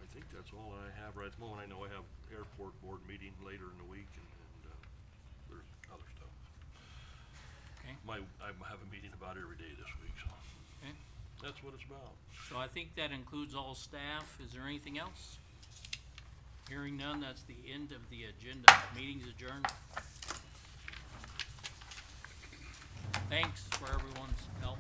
I think that's all I have right at the moment. I know I have airport board meeting later in the week and there's other stuff. Okay. I have a meeting about every day this week, so Okay, that's what it's about. so I think that includes all staff. Is there anything else? Hearing none, that's the end of the agenda. Meeting's adjourned. Thanks for everyone's help.